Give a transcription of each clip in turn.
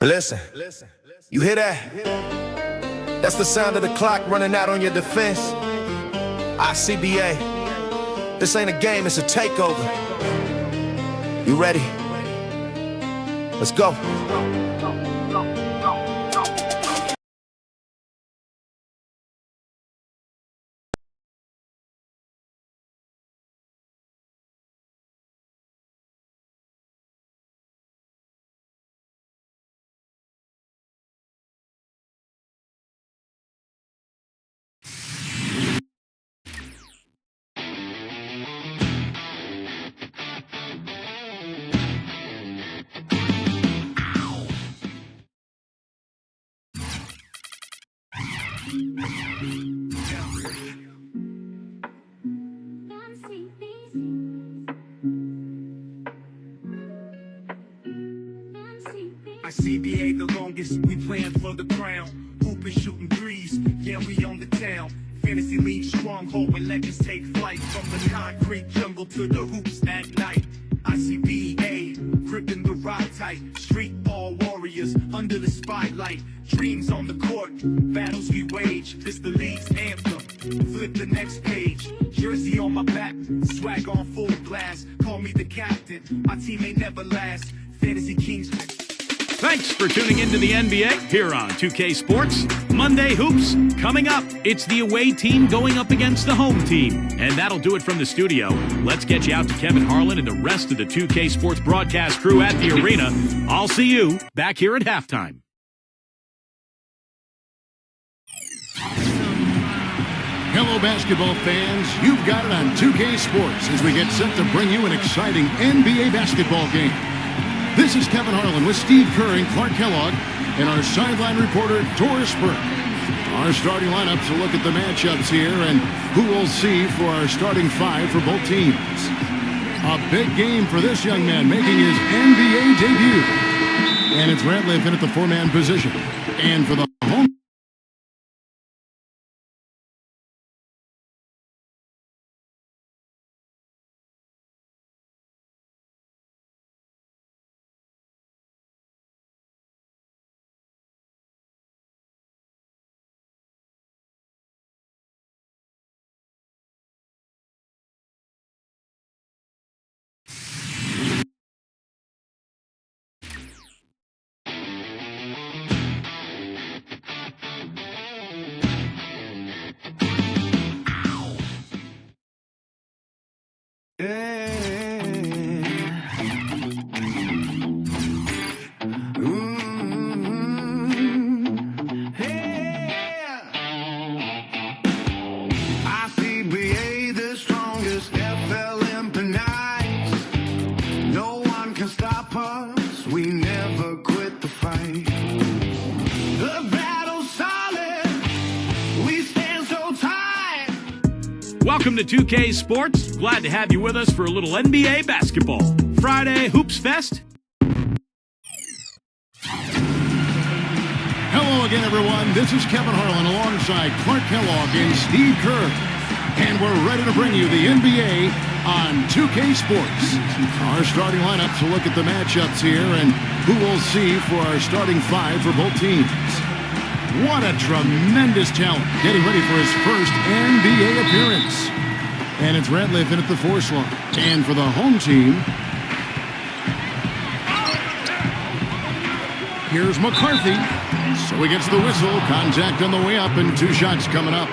Listen, you hear that? That's the sound of the clock running out on your defense. Icba. This ain't a game, it's a takeover. You ready? Let's go. Icba, the longest, we playing for the crown. Hooping, shooting threes, yeah, we on the town. Fantasy league stronghold when legends take flight. From the concrete jungle to the hoops at night. Icba, gripping the ride tight. Street ball warriors under the spotlight. Dreams on the court, battles we wage. This the league's anthem, flip the next page. Jersey on my back, swag on full blast. Call me the captain, my team ain't never last. Fantasy Kings. Thanks for tuning into the NBA here on 2K Sports. Monday Hoops coming up. It's the away team going up against the home team. And that'll do it from the studio. Let's get you out to Kevin Harlan and the rest of the 2K Sports broadcast crew at the arena. I'll see you back here at halftime. Hello, basketball fans. You've got it on 2K Sports as we get set to bring you an exciting NBA basketball game. This is Kevin Harlan with Steve Kerr and Clark Kellogg and our sideline reporter, Doris Burke. Our starting lineups will look at the matchups here and who we'll see for our starting five for both teams. A big game for this young man making his NBA debut. And it's Ratliff in at the four-man position. And for the home... Welcome to 2K Sports. Glad to have you with us for a little NBA basketball. Friday Hoops Fest. Hello again, everyone. This is Kevin Harlan alongside Clark Kellogg and Steve Kerr. And we're ready to bring you the NBA on 2K Sports. Our starting lineups will look at the matchups here and who we'll see for our starting five for both teams. What a tremendous talent getting ready for his first NBA appearance. And it's Ratliff in at the four slot. And for the home team, here's McCarthy. So he gets the whistle. Contact on the way up and two shots coming up.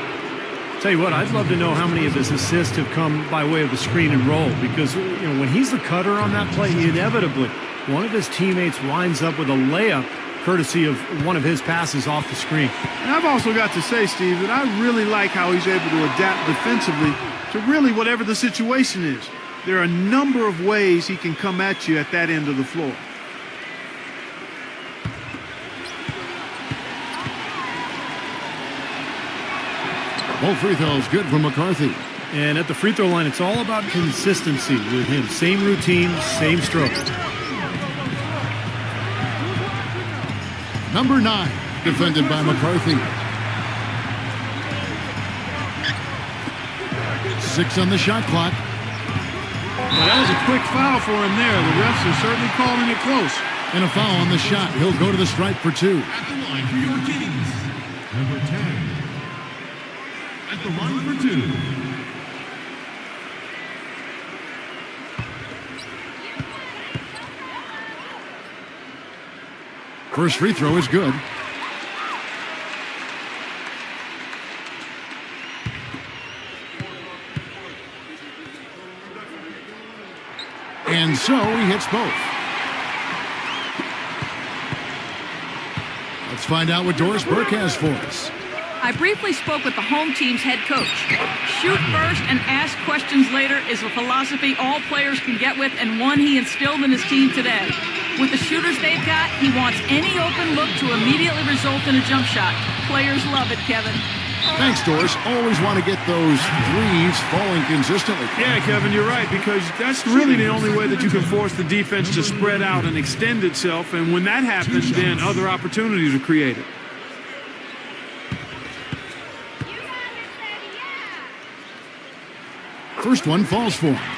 Tell you what, I'd love to know how many of his assists have come by way of the screen and roll, because when he's the cutter on that play, inevitably one of his teammates winds up with a layup courtesy of one of his passes off the screen. And I've also got to say, Steve, that I really like how he's able to adapt defensively to really whatever the situation is. There are a number of ways he can come at you at that end of the floor. Both free throws good for McCarthy. And at the free throw line, it's all about consistency with him. Same routine, same stroke. Number 9, defended by McCarthy. 6 on the shot clock. Well, that was a quick foul for him there. The refs are certainly calling it close. And a foul on the shot. He'll go to the stripe for 2. At the line for your Kings, number 10. At the line for 2. First free throw is good. And so he hits both. Let's find out what Doris Burke has for us. I briefly spoke with the home team's head coach. Shoot first and ask questions later is a philosophy all players can get with and one he instilled in his team today. With the shooters they've got, he wants any open look to immediately result in a jump shot. Players love it, Kevin. Thanks, Doris. Always want to get those threes falling consistently. Yeah, Kevin, you're right, because that's really the only way that you can force the defense to spread out and extend itself, and when that happens, then other opportunities are created. First one falls for him.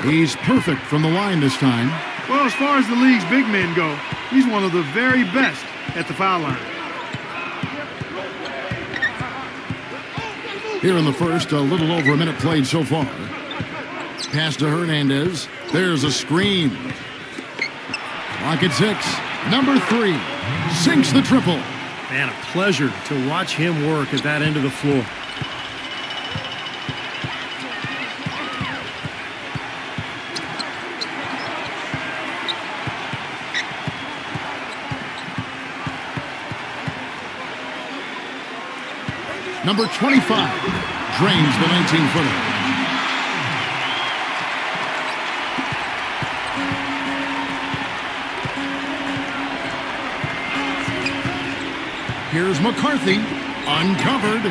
He's perfect from the line this time. Well, as far as the league's big men go, he's one of the very best at the foul line. Here in the first, a little over a minute played so far. Pass to Hernandez. There's a screen. Clock at 6. Number 3 sinks the triple. Man, a pleasure to watch him work at that end of the floor. Number 25 drains the 19-footer. Here's McCarthy, uncovered,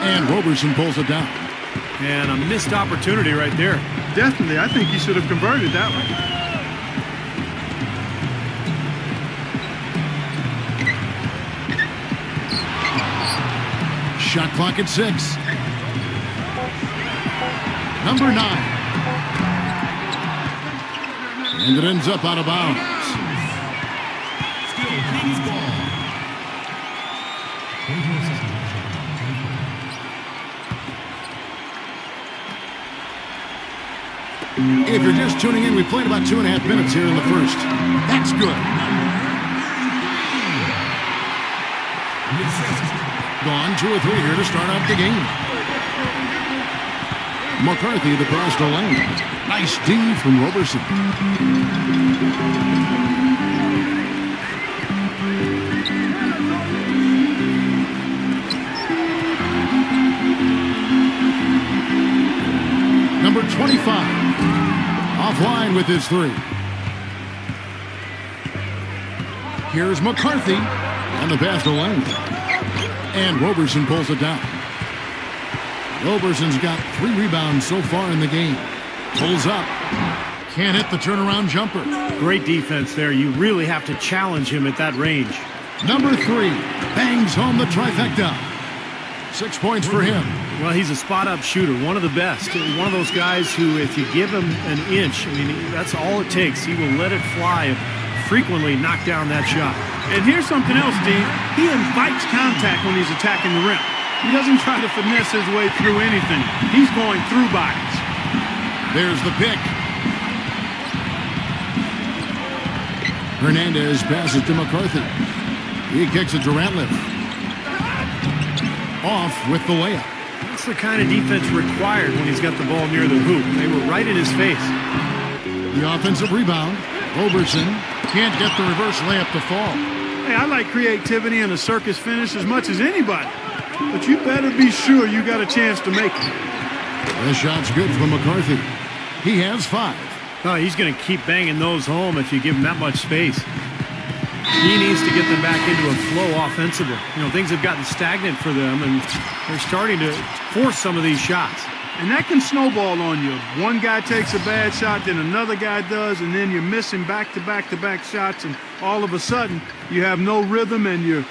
and Roberson pulls it down. And a missed opportunity right there. Definitely, I think he should have converted that one. Shot clock at 6. Number 9. And it ends up out of bounds. Still Kings ball. If you're just tuning in, we played about 2.5 minutes here in the first. That's good. Gone 2 or 3 here to start out the game. McCarthy, the cross to lane. Nice D from Roberson. Number 25, offline with his 3. Here's McCarthy on the pass to lane. And Roberson pulls it down. Roberson's got 3 rebounds so far in the game. Pulls up. Can't hit the turnaround jumper. Great defense there. You really have to challenge him at that range. Number 3 bangs home the trifecta. 6 points for him. Well, he's a spot-up shooter, one of the best. One of those guys who, if you give him an inch, I mean, that's all it takes. He will let it fly and frequently knock down that shot. And here's something else, Steve. He invites contact when he's attacking the rim. He doesn't try to finesse his way through anything. He's going through bodies. There's the pick. Hernandez passes to McCarthy. He kicks it to Ratliff. Off with the layup. That's the kind of defense required when he's got the ball near the hoop. They were right in his face. The offensive rebound. Roberson can't get the reverse layup to fall. Hey, I like creativity and a circus finish as much as anybody. But you better be sure you got a chance to make it. The shot's good from McCarthy. He has 5. Oh, he's going to keep banging those home if you give him that much space. He needs to get them back into a flow offensively. You know, things have gotten stagnant for them, and they're starting to force some of these shots. And that can snowball on you. One guy takes a bad shot, then another guy does, and then you're missing back-to-back-to-back shots, and all of a sudden you have no rhythm and you're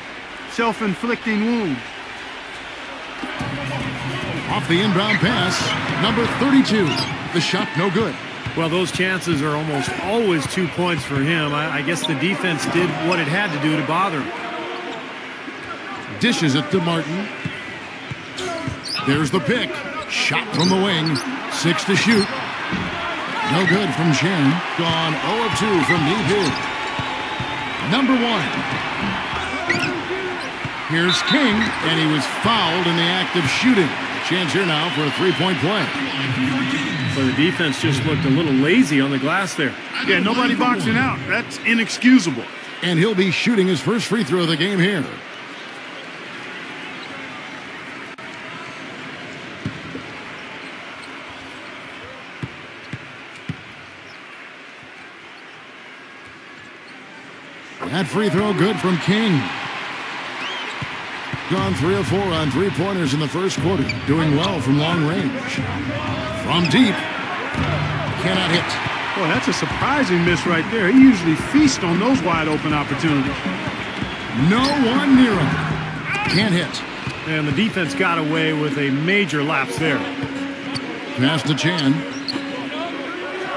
self-inflicting wounds. Off the inbound pass, number 32. The shot no good. Well, those chances are almost always 2 points for him. I guess the defense did what it had to do to bother him. Dishes it to Martin. There's the pick. Shot from the wing. 6 to shoot. No good from Chen. Gone 0 of 2 from Nibu. Number 1. Here's King, and he was fouled in the act of shooting. Chance here now for a three-point play. Well, the defense just looked a little lazy on the glass there. Yeah, nobody boxing out. That's inexcusable. And he'll be shooting his first free throw of the game here. That free throw good from King. Gone 3 of 4 on three-pointers in the first quarter. Doing well from long range. From deep. Cannot hit. Boy, that's a surprising miss right there. He usually feasts on those wide-open opportunities. No one near him. Can't hit. And the defense got away with a major lapse there. Pass to Chan.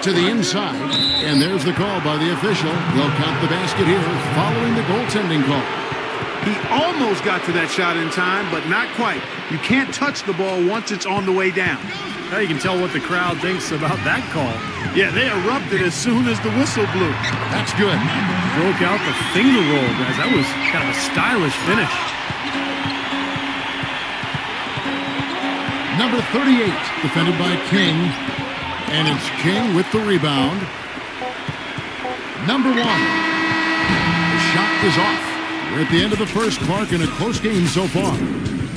To the inside. And there's the call by the official. They'll count the basket here following the goaltending call. He almost got to that shot in time, but not quite. You can't touch the ball once it's on the way down. Now you can tell what the crowd thinks about that call. Yeah, they erupted as soon as the whistle blew. That's good. Broke out the finger roll, guys. That was kind of a stylish finish. Number 38, defended by King. And it's King with the rebound. Number 1. The shot is off. We're at the end of the first, Clark, in a close game so far.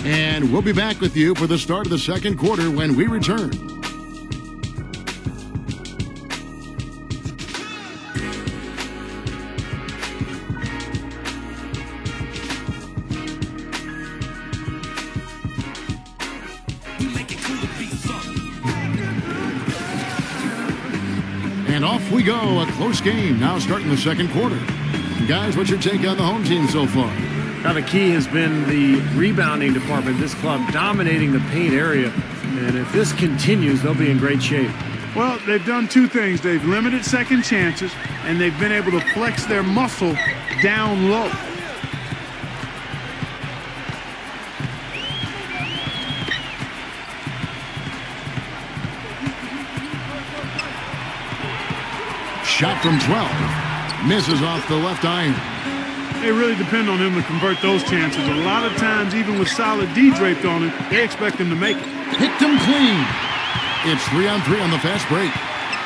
And we'll be back with you for the start of the second quarter when we return. And off we go, a close game now starting the second quarter. Guys, what's your take on the home team so far? Now the key has been the rebounding department. This club dominating the paint area. And if this continues, they'll be in great shape. Well, they've done two things. They've limited second chances, and they've been able to flex their muscle down low. Shot from 12. Misses off the left iron. They really depend on him to convert those chances. A lot of times, even with solid D draped on him, they expect him to make it. Picked him clean. It's 3-on-3 on the fast break.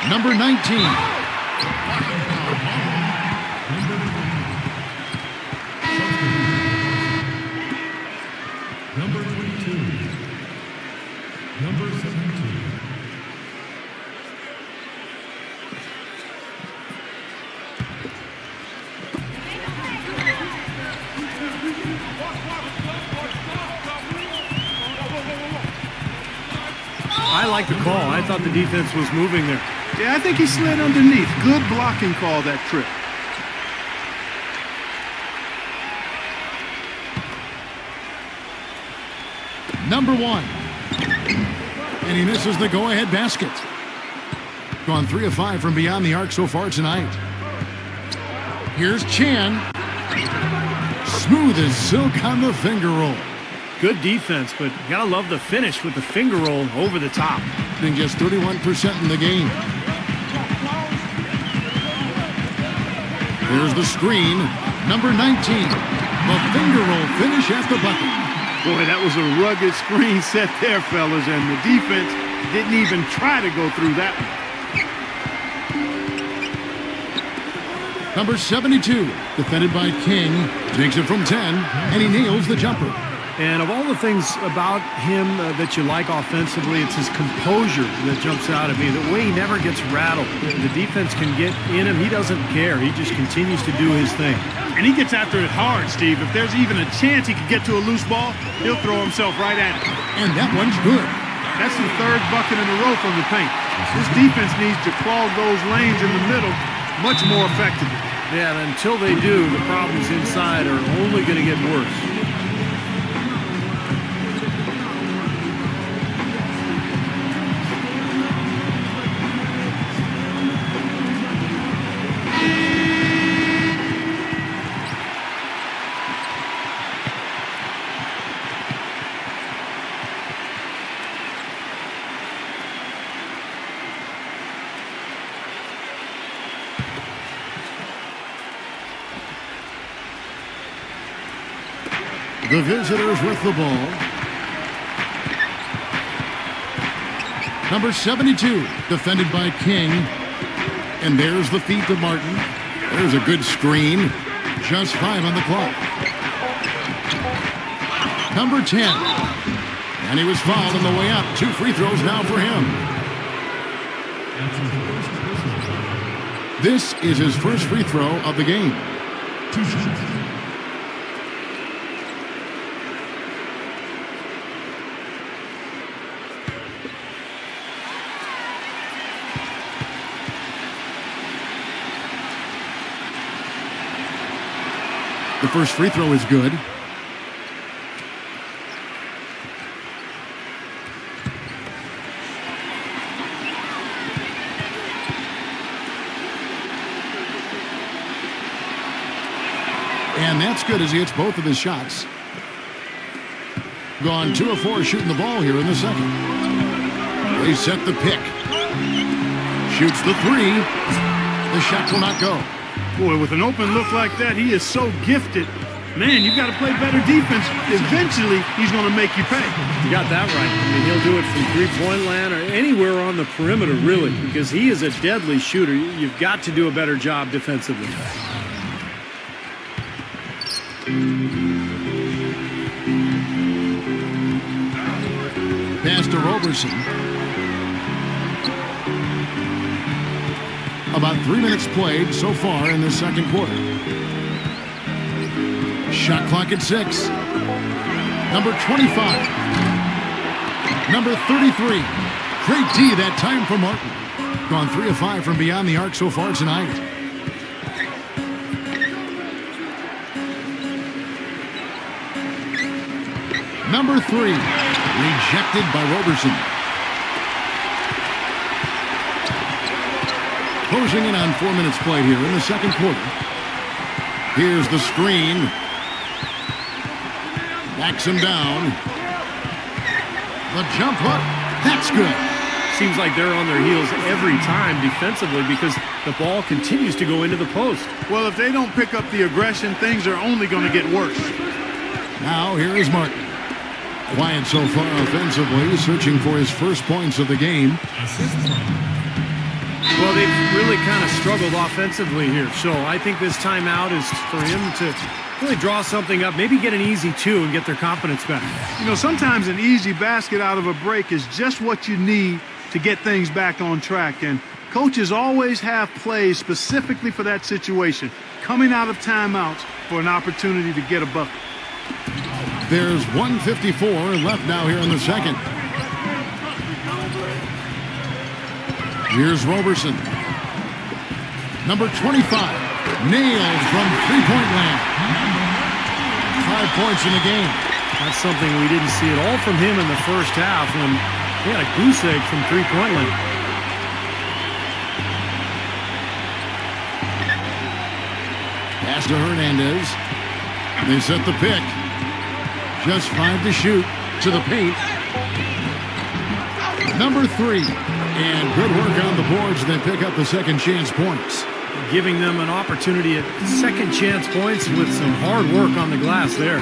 Number 19. Number 22. Number 17. I like the call. I thought the defense was moving there. Yeah, I think he slid underneath. Good blocking call that trip. Number 1. And he misses the go-ahead basket. Gone 3 of 5 from beyond the arc so far tonight. Here's Chan. Smooth as silk on the finger roll. Good defense, but you gotta love the finish with the finger roll over the top. Been just 31% in the game. There's the screen. Number 19. The finger roll finish at the bucket. Boy, that was a rugged screen set there, fellas, and the defense didn't even try to go through that one. Number 72, defended by King, takes it from 10, and he nails the jumper. And of all the things about him that you like offensively, it's his composure that jumps out at me. The way he never gets rattled. The defense can get in him. He doesn't care. He just continues to do his thing. And he gets after it hard, Steve. If there's even a chance he could get to a loose ball, he'll throw himself right at it. And that one's good. That's the third bucket in a row from the paint. This defense needs to clog those lanes in the middle much more effectively. Yeah, and until they do, the problems inside are only going to get worse. The visitors with the ball. Number 72, defended by King. And there's the feed to Martin. There's a good screen. Just 5 on the clock. Number 10. And he was fouled on the way up. 2 free throws now for him. This is his first free throw of the game. 2 shots. The first free throw is good. And that's good as he hits both of his shots. Gone 2 of 4 shooting the ball here in the second. They set the pick. Shoots the 3. The shot will not go. Boy, with an open look like that, he is so gifted. Man, you've got to play better defense. Eventually, he's going to make you pay. You got that right. I mean, he'll do it from three-point land or anywhere on the perimeter, really, because he is a deadly shooter. You've got to do a better job defensively. Pass to Roberson. About 3 minutes played so far in the second quarter. Shot clock at 6. Number 25. Number 33. Great D that time for Martin. Gone 3 of 5 from beyond the arc so far tonight. Number 3. Rejected by Roberson. Closing in on 4 minutes played here in the second quarter. Here's the screen. Backs him down. The jump hook. That's good. Seems like they're on their heels every time defensively because the ball continues to go into the post. Well, if they don't pick up the aggression, things are only going to get worse. Now here is Martin. Quiet so far offensively, searching for his first points of the game. Well, they've really kind of struggled offensively here, so I think this timeout is for him to really draw something up, maybe get an easy 2 and get their confidence back. You know, sometimes an easy basket out of a break is just what you need to get things back on track, and coaches always have plays specifically for that situation, coming out of timeouts for an opportunity to get a bucket. There's 1:54 left now here in the second. Here's Roberson. Number 25. Nailed from three-point land. 5 points in the game. That's something we didn't see at all from him in the first half when he had a goose egg from three-point land. Pass to Hernandez. They set the pick. Just 5 to shoot to the paint. Number 3. And good work on the boards. They pick up the second chance points. Giving them an opportunity at second chance points with some hard work on the glass there.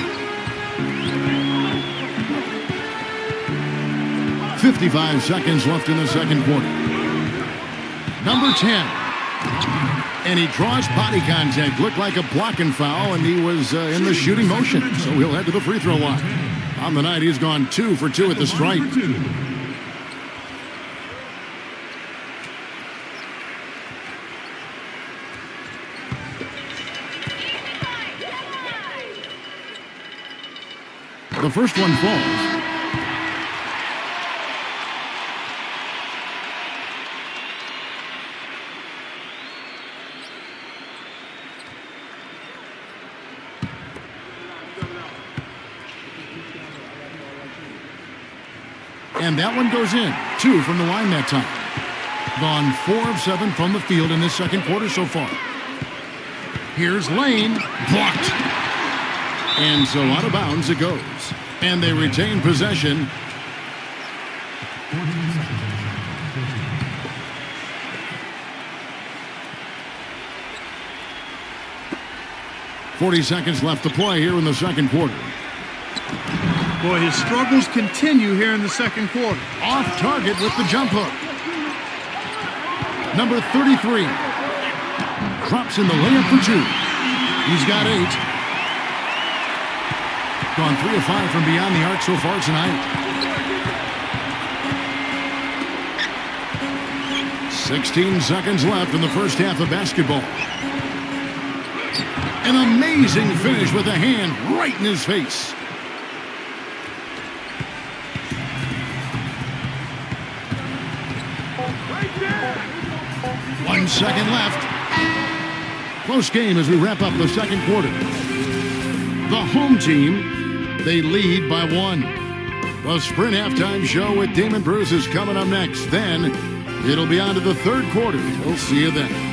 55 seconds left in the second quarter. Number 10. And he draws body contact. Looked like a blocking foul, and he was in the shooting motion. So he'll head to the free throw line. On the night, he's gone 2 for 2 at the stripe. The first one falls. And that one goes in. 2 from the line that time. Gone 4 of 7 from the field in this second quarter so far. Here's Lane. Blocked. And so out of bounds it goes. And they retain possession. 40 seconds left to play here in the second quarter. Boy, his struggles continue here in the second quarter. Off target with the jump hook. Number 33. Drops in the layup for 2. He's got 8. Gone 3 of 5 from beyond the arc so far tonight. 16 seconds left in the first half of basketball. An amazing finish with a hand right in his face. One second left. Close game as we wrap up the second quarter. The home team, they lead by 1. The Sprint halftime show with Damon Bruce is coming up next. Then it'll be on to the third quarter. We'll see you then.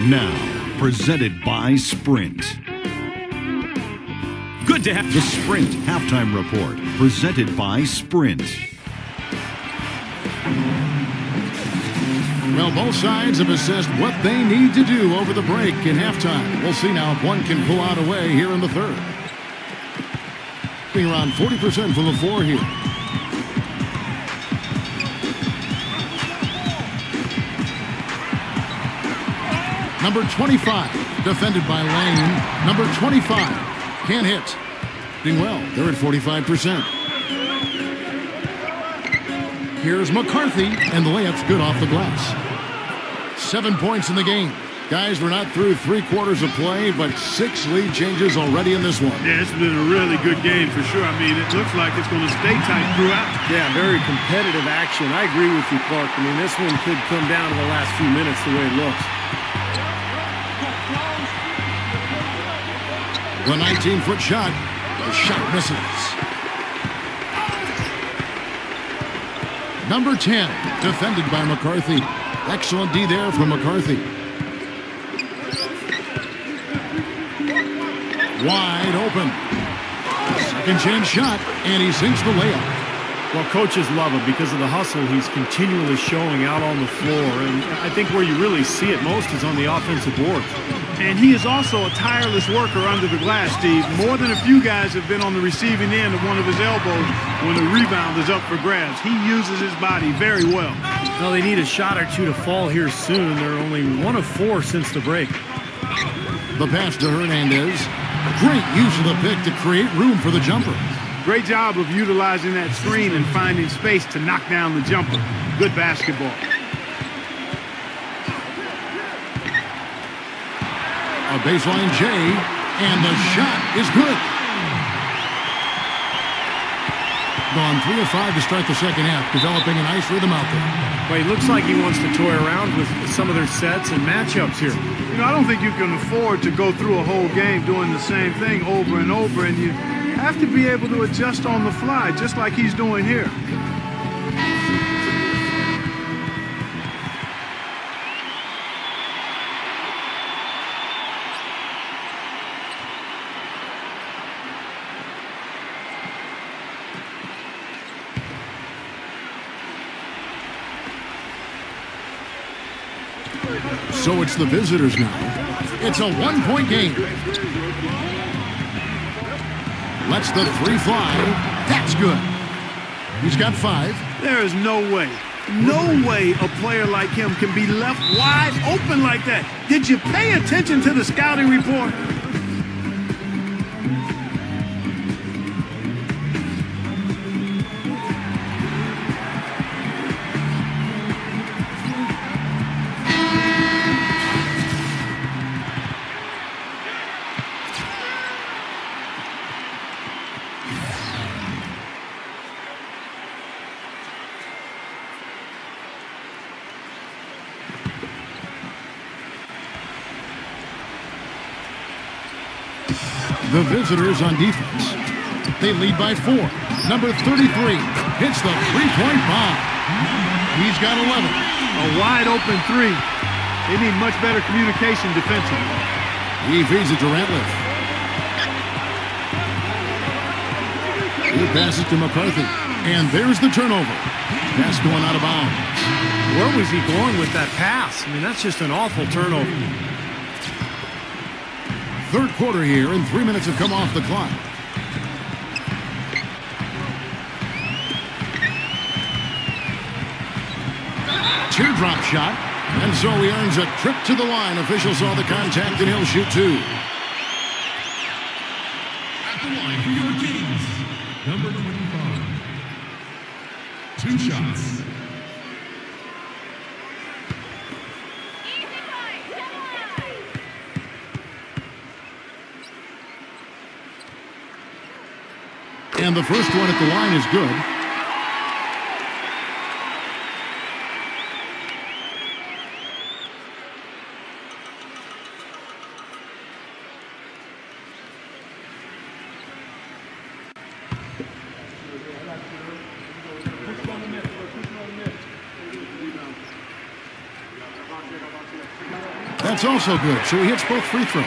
Now, presented by Sprint. Good to have The Sprint Halftime Report, presented by Sprint. Well, both sides have assessed what they need to do over the break in halftime. We'll see now if one can pull out a way here in the third. Being around 40% from the floor here. Number 25, defended by Lane. Number 25, can't hit. Doing well, they're at 45%. Here's McCarthy, and the layup's good off the glass. 7 points in the game. Guys, we're not through 3 quarters of play, but 6 lead changes already in this one. Yeah, it's been a really good game for sure. I mean, it looks like it's going to stay tight throughout. Yeah, very competitive action. I agree with you, Clark. I mean, this one could come down to the last few minutes the way it looks. The 19-foot shot. The shot misses. Number 10, defended by McCarthy. Excellent D there from McCarthy. Wide open. Second chance shot, and he sinks the layup. Well, coaches love him because of the hustle he's continually showing out on the floor. And I think where you really see it most is on the offensive boards. And he is also a tireless worker under the glass, Steve. More than a few guys have been on the receiving end of one of his elbows when the rebound is up for grabs. He uses his body very well. Well, they need a shot or two to fall here soon. They're only 1 of 4 since the break. The pass to Hernandez. Great use of the pick to create room for the jumper. Great job of utilizing that screen and finding space to knock down the jumper. Good basketball. A baseline J, and the shot is good. Gone 3 of 5 to start the second half, developing a nice rhythm out there. Well, he looks like he wants to toy around with some of their sets and matchups here. You know, I don't think you can afford to go through a whole game doing the same thing over and over, and you have to be able to adjust on the fly, just like he's doing here. So it's the visitors now. It's a 1-point game. Lets the 3 fly. That's good. He's got 5. There is no way a player like him can be left wide open like that. Did you pay attention to the scouting report? The visitors on defense. They lead by 4. Number 33 hits the three-point bomb. He's got 11. A wide open three. They need much better communication defensively. He feeds it to Ratliff. He passes to McCarthy. And there's the turnover. Pass going out of bounds. Where was he going with that pass? I mean, that's just an awful turnover. Third quarter here, and 3 minutes have come off the clock. Teardrop shot, and so he earns a trip to the line. Officials saw the contact, and he'll shoot 2. At the line for your Kings, number 25. 2 shots. And the first one at the line is good. That's also good, so he hits both free throws.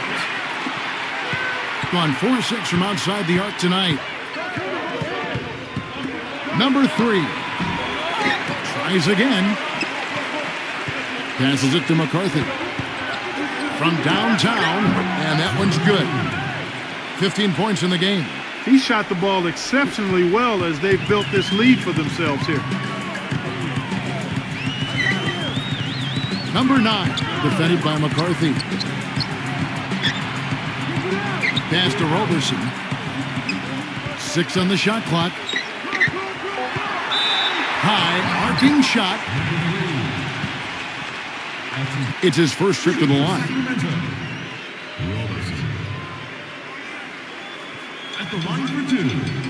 Gone 4-6 from outside the arc tonight. Number 3 tries again. Passes it to McCarthy from downtown, and that one's good. 15 points in the game. He shot the ball exceptionally well as they've built this lead for themselves here. Number 9, defended by McCarthy. Pass to Roberson. 6 on the shot clock. High, arcing shot. It's his first trip to the line. Roberson. At the line for 2.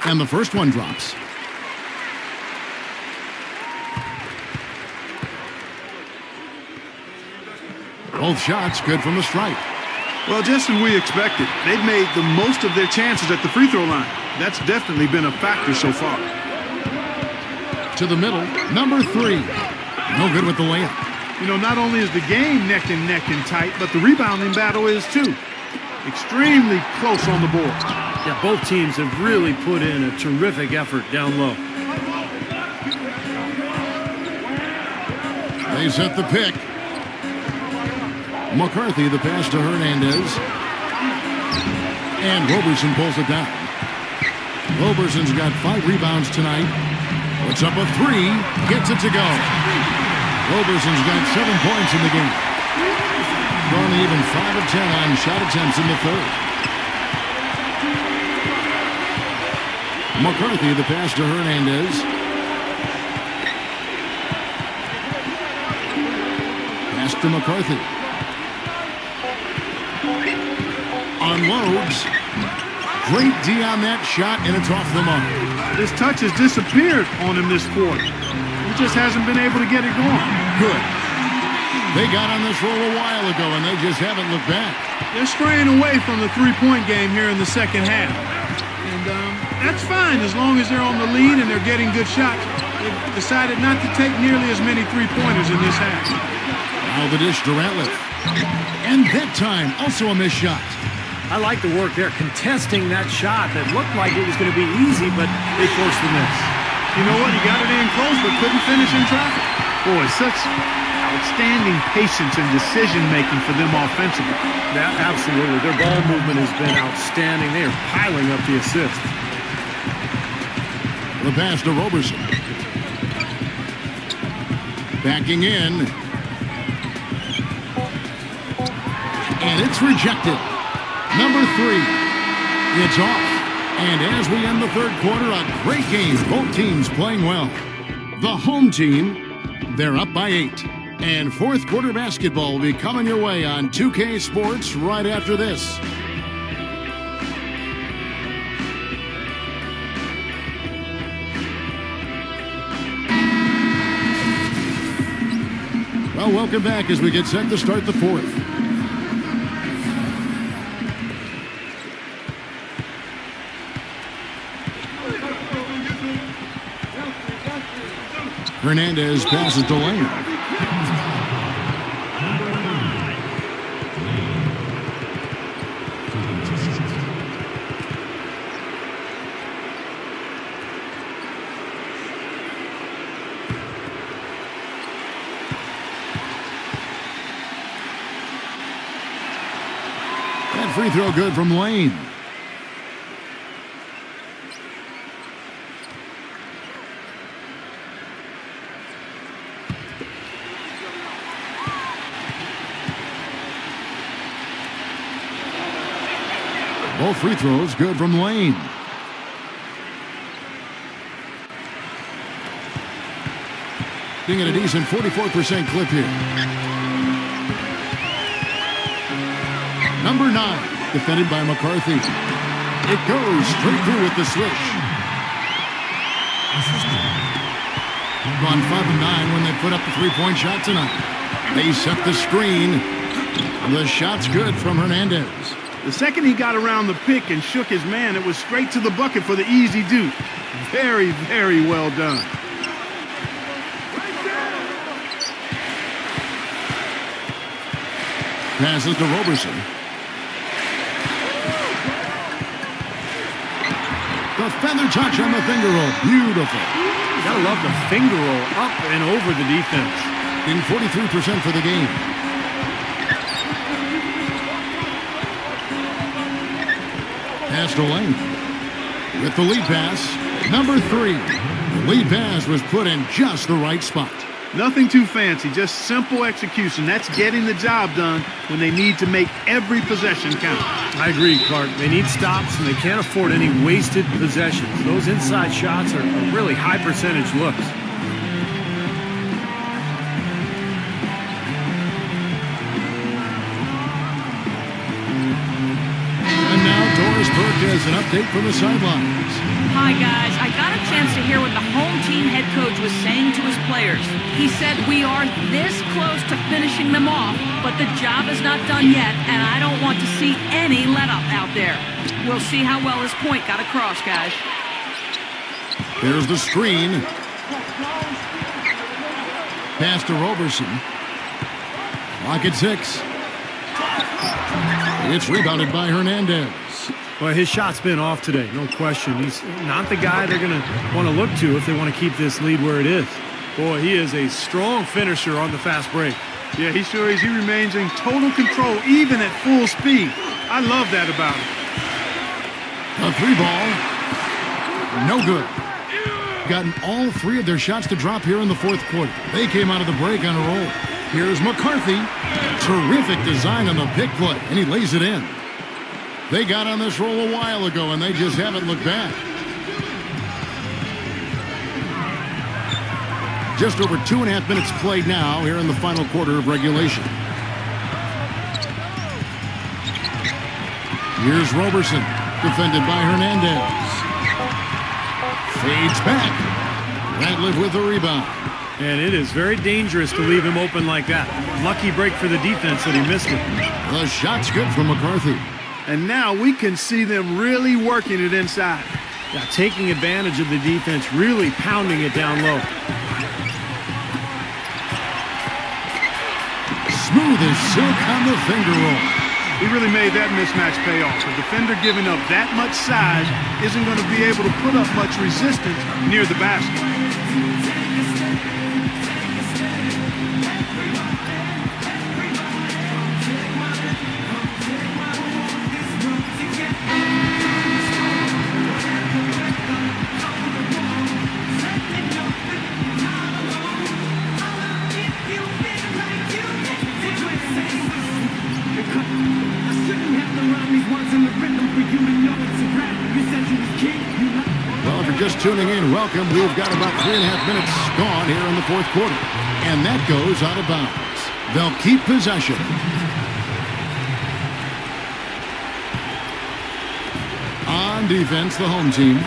And the first one drops. Both shots good from the stripe. Well, just as we expected, they've made the most of their chances at the free throw line. That's definitely been a factor so far. To the middle, number 3. No good with the layup. You know, not only is the game neck and tight, but the rebounding battle is too. Extremely close on the board. Yeah, both teams have really put in a terrific effort down low. They set the pick. McCarthy, the pass to Hernandez. And Roberson pulls it down. Roberson's got 5 rebounds tonight. Puts up a 3. Gets it to go. Roberson's got 7 points in the game. Gone even 5 of 10 on shot attempts in the third. McCarthy, the pass to Hernandez. Pass to McCarthy. Unloads. Great D on that shot, and it's off the mark. His touch has disappeared on him this quarter. He just hasn't been able to get it going. Good. They got on this roll a while ago, and they just haven't looked back. They're straying away from the three-point game here in the second half. And that's fine as long as they're on the lead and they're getting good shots. They've decided not to take nearly as many three-pointers in this half. Now the dish to Ratliff. And that time, also a missed shot. I like the work there, contesting that shot that looked like it was going to be easy, but they forced the miss. You know what? He got it in close, but couldn't finish in traffic. Boy, such outstanding patience and decision-making for them offensively. Yeah, absolutely. Their ball movement has been outstanding. They are piling up the assists. The pass to Roberson. Backing in. And it's rejected. Number 3. It's off. And as we end the third quarter, a great game. Both teams playing well. The home team, they're up by 8. And fourth quarter basketball will be coming your way on 2K Sports right after this. Well, welcome back as we get set to start the fourth. Hernandez passes to Lane. That free throw good from Lane. Both free throws good from Lane. Being at a decent 44% clip here. Number 9, defended by McCarthy. It goes straight through with the swish. Gone 5 of 9 when they put up the three-point shot tonight. They set the screen. The shot's good from Hernandez. The second he got around the pick and shook his man, it was straight to the bucket for the easy deuce. Very, very well done. Passes to Roberson. The feather touch on the finger roll. Beautiful. You gotta love the finger roll up and over the defense. In 43% for the game. Pass to Lane. With the lead pass, number 3. The lead pass was put in just the right spot. Nothing too fancy, just simple execution. That's getting the job done when they need to make every possession count. I agree, Clark. They need stops, and they can't afford any wasted possessions. Those inside shots are really high percentage looks. And now Doris Burke has an update from the sidelines. Hi, guys. I got a chance to hear what the home team head coach was saying to his players. He said, "We are this close to finishing them off, but the job is not done yet, and I don't want to see any let-up out there." We'll see how well his point got across, guys. There's the screen. Pass to Roberson. Lock at 6. It's rebounded by Hernandez. Well, his shot's been off today, no question. He's not the guy they're going to want to look to if they want to keep this lead where it is. Boy, he is a strong finisher on the fast break. Yeah, he sure is. He remains in total control, even at full speed. I love that about him. A 3-ball. No good. Gotten all 3 of their shots to drop here in the fourth quarter. They came out of the break on a roll. Here's McCarthy. Terrific design on the pick play, and he lays it in. They got on this roll a while ago, and they just haven't looked back. Just over 2.5 minutes played now here in the final quarter of regulation. Here's Roberson, defended by Hernandez. Fades back. Ratliff with the rebound. And it is very dangerous to leave him open like that. Lucky break for the defense that he missed it. The shot's good from McCarthy. And now we can see them really working it inside. Yeah, taking advantage of the defense, really pounding it down low. Smooth as silk on the finger roll. He really made that mismatch pay off. A defender giving up that much size isn't going to be able to put up much resistance near the basket. Well, if you're just tuning in, welcome. We've got about 3.5 minutes gone here in the fourth quarter. And that goes out of bounds. They'll keep possession. On defense, the home team.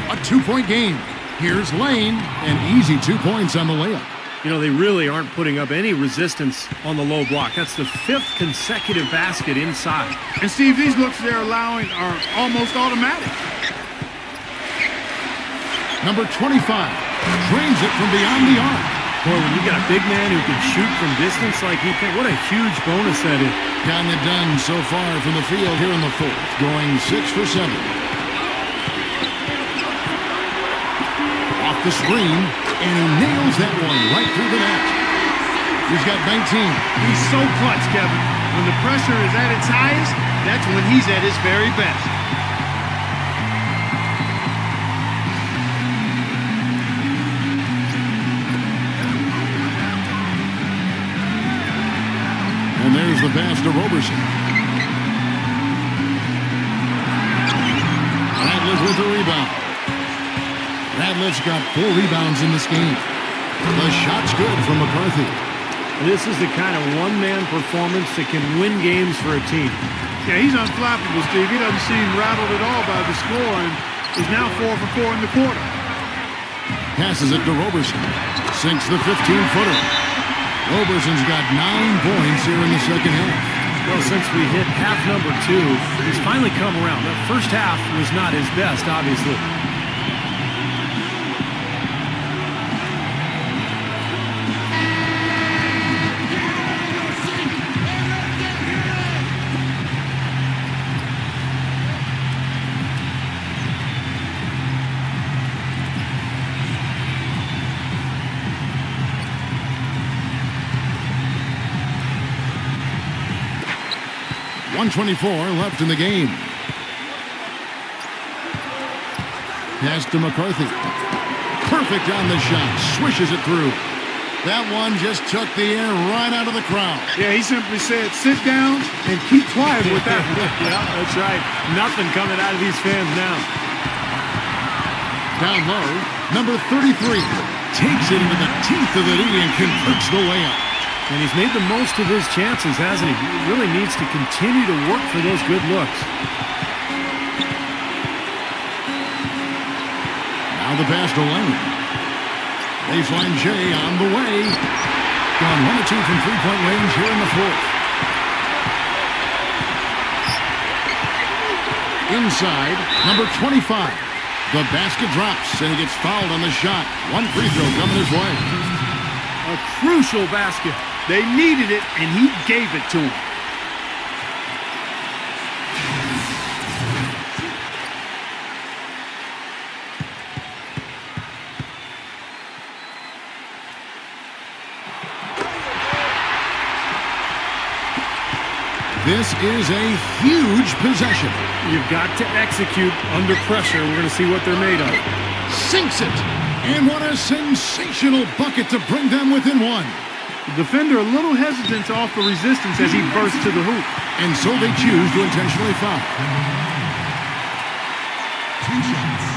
A 2-point game. Here's Lane. An easy 2 points on the layup. You know, they really aren't putting up any resistance on the low block. That's the 5th consecutive basket inside. And Steve, these looks they're allowing are almost automatic. Number 25 drains it from beyond the arc. Boy, when you got a big man who can shoot from distance like he can, what a huge bonus that is. Gotten it done so far from the field here in the 4th, going 6 for 7. Off the screen, and he nails that one right through the net. He's got 19. He's so clutch, Kevin. When the pressure is at its highest, that's when he's at his very best. And there's the pass to Roberson. Radliff with the rebound. Radliff's got 4 rebounds in this game. The shot's good from McCarthy. This is the kind of one-man performance that can win games for a team. Yeah, he's unflappable, Steve. He doesn't seem rattled at all by the score, and is now 4 for 4 in the quarter. Passes it to Roberson. Sinks the 15-footer. Roberson's got 9 points here in the second half. Well, since we hit half number 2, he's finally come around. That first half was not his best, obviously. .124 left in the game. Pass to McCarthy. Perfect on the shot. Swishes it through. That one just took the air right out of the crowd. Yeah, he simply said, sit down and keep quiet with that. Yeah, that's right. Nothing coming out of these fans now. Down low, number 33 takes it into the teeth of the knee and converts the layup. And he's made the most of his chances, hasn't he? He really needs to continue to work for those good looks. Now the pass to Lane. They find Jay on the way. Gone 1 or 2 from three-point range here in the 4th. Inside, number 25. The basket drops, and he gets fouled on the shot. 1 free throw coming his way. A crucial basket. They needed it, and he gave it to him. This is a huge possession. You've got to execute under pressure. We're going to see what they're made of. Sinks it. And what a sensational bucket to bring them within 1. The defender a little hesitant to offer resistance as he bursts to the hoop. And so they choose to intentionally foul. 2 shots.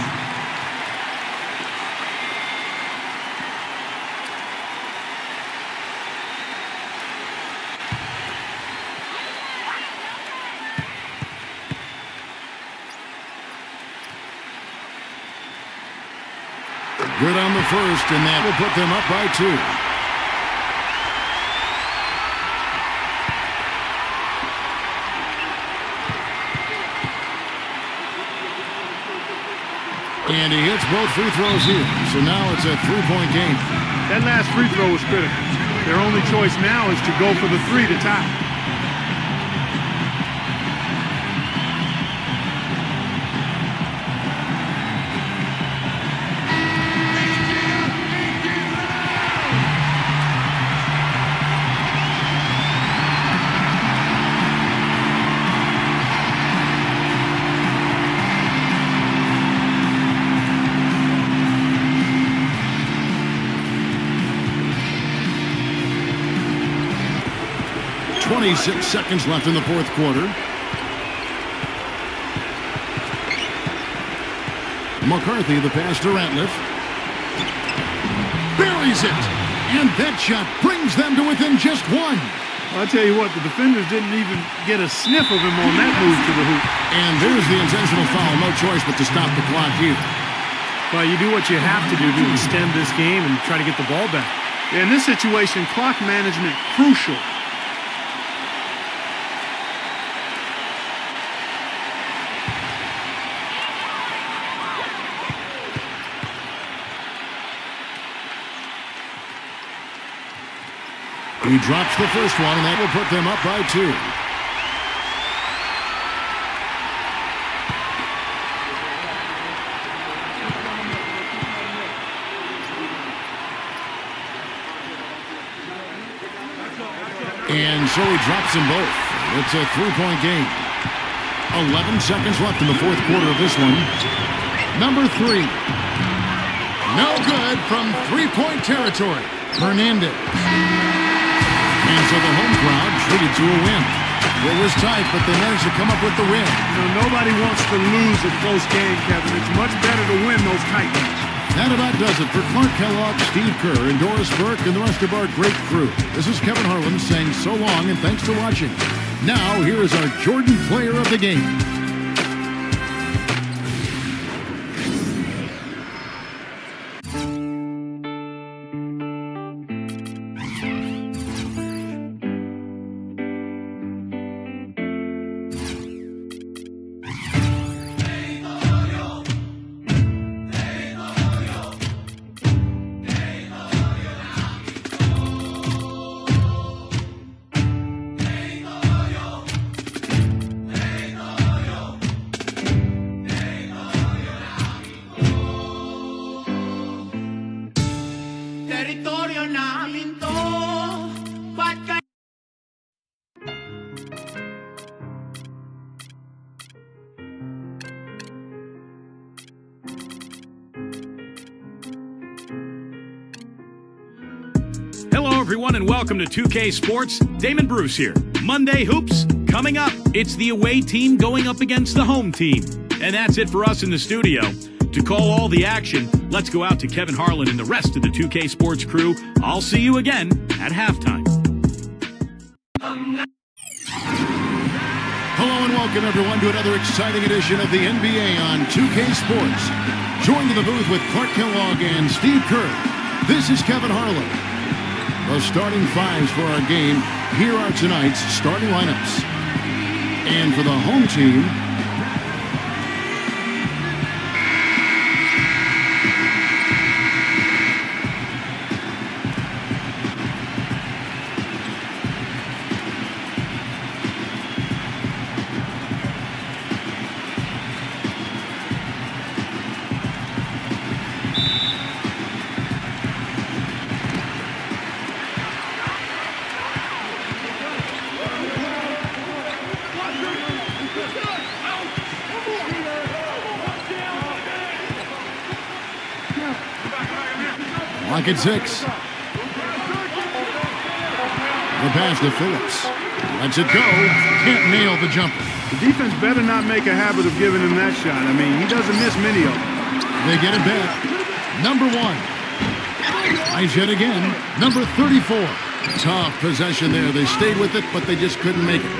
Good on the first, and that will put them up by 2. And he hits both free throws here. So now it's a 3-point game. That last free throw was critical. Their only choice now is to go for the 3 to tie. .26 seconds left in the 4th quarter. McCarthy, the pass to Ratliff. Buries it! And that shot brings them to within just 1. I'll tell you what, the defenders didn't even get a sniff of him on that move to the hoop. And there's the intentional foul. No choice but to stop the clock here. Well, you do what you have to do to extend this game and try to get the ball back. In this situation, clock management crucial. He drops the first one, and that will put them up by 2. And so he drops them both. It's a 3-point game. 11 seconds left in the fourth quarter of this one. Number 3. No good from 3-point territory. Hernandez. And so the home crowd treated to a win. It was tight, but they managed to come up with the win. You know, nobody wants to lose a close game, Kevin. It's much better to win those tight ones. That about does it for Clark Kellogg, Steve Kerr, and Doris Burke, and the rest of our great crew. This is Kevin Harlan saying so long and thanks for watching. Now, here is our Jordan Player of the Game. Hello, everyone, and welcome to 2K Sports. Damon Bruce here. Monday Hoops coming up. It's the away team going up against the home team. And that's it for us in the studio. To call all the action, let's go out to Kevin Harlan and the rest of the 2K Sports crew. I'll see you again at halftime. Hello and welcome, everyone, to another exciting edition of the NBA on 2K Sports. Joined in the booth with Clark Kellogg and Steve Kerr. This is Kevin Harlan. The starting fives for our game. Here are tonight's starting lineups. And for the home team, lock at 6. The pass to Phillips. Lets it go. Can't nail the jumper. The defense better not make a habit of giving him that shot. I mean, he doesn't miss many of them. They get it back. Number 1. Nice hit again. Number 34. Tough possession there. They stayed with it, but they just couldn't make it.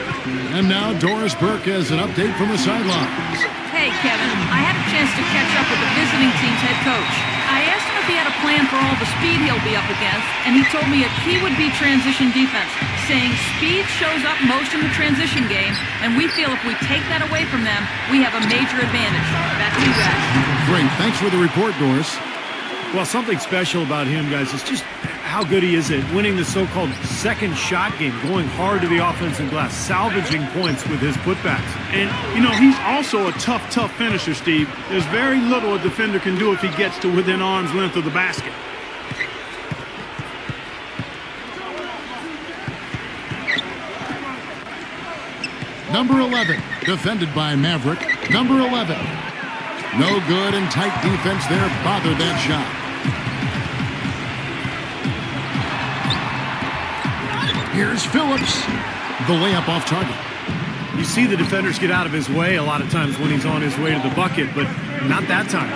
And now Doris Burke has an update from the sidelines. Hey, Kevin, I had a chance to catch up with the visiting team's head coach. I asked him if he had a plan for all the speed he'll be up against, and he told me a key would be transition defense, saying speed shows up most in the transition game, and we feel if we take that away from them, we have a major advantage. Back to you guys. Great. Thanks for the report, Doris. Well, something special about him, guys, is just how good he is at winning the so-called second shot game, going hard to the offensive glass, salvaging points with his putbacks. And, you know, he's also a tough finisher, Steve. There's very little a defender can do if he gets to within arm's length of the basket. Number 11, defended by Maverick. Number 11. No good, and tight defense there bothered that shot. Here's Phillips. The layup off target. You see the defenders get out of his way a lot of times when he's on his way to the bucket, but not that time.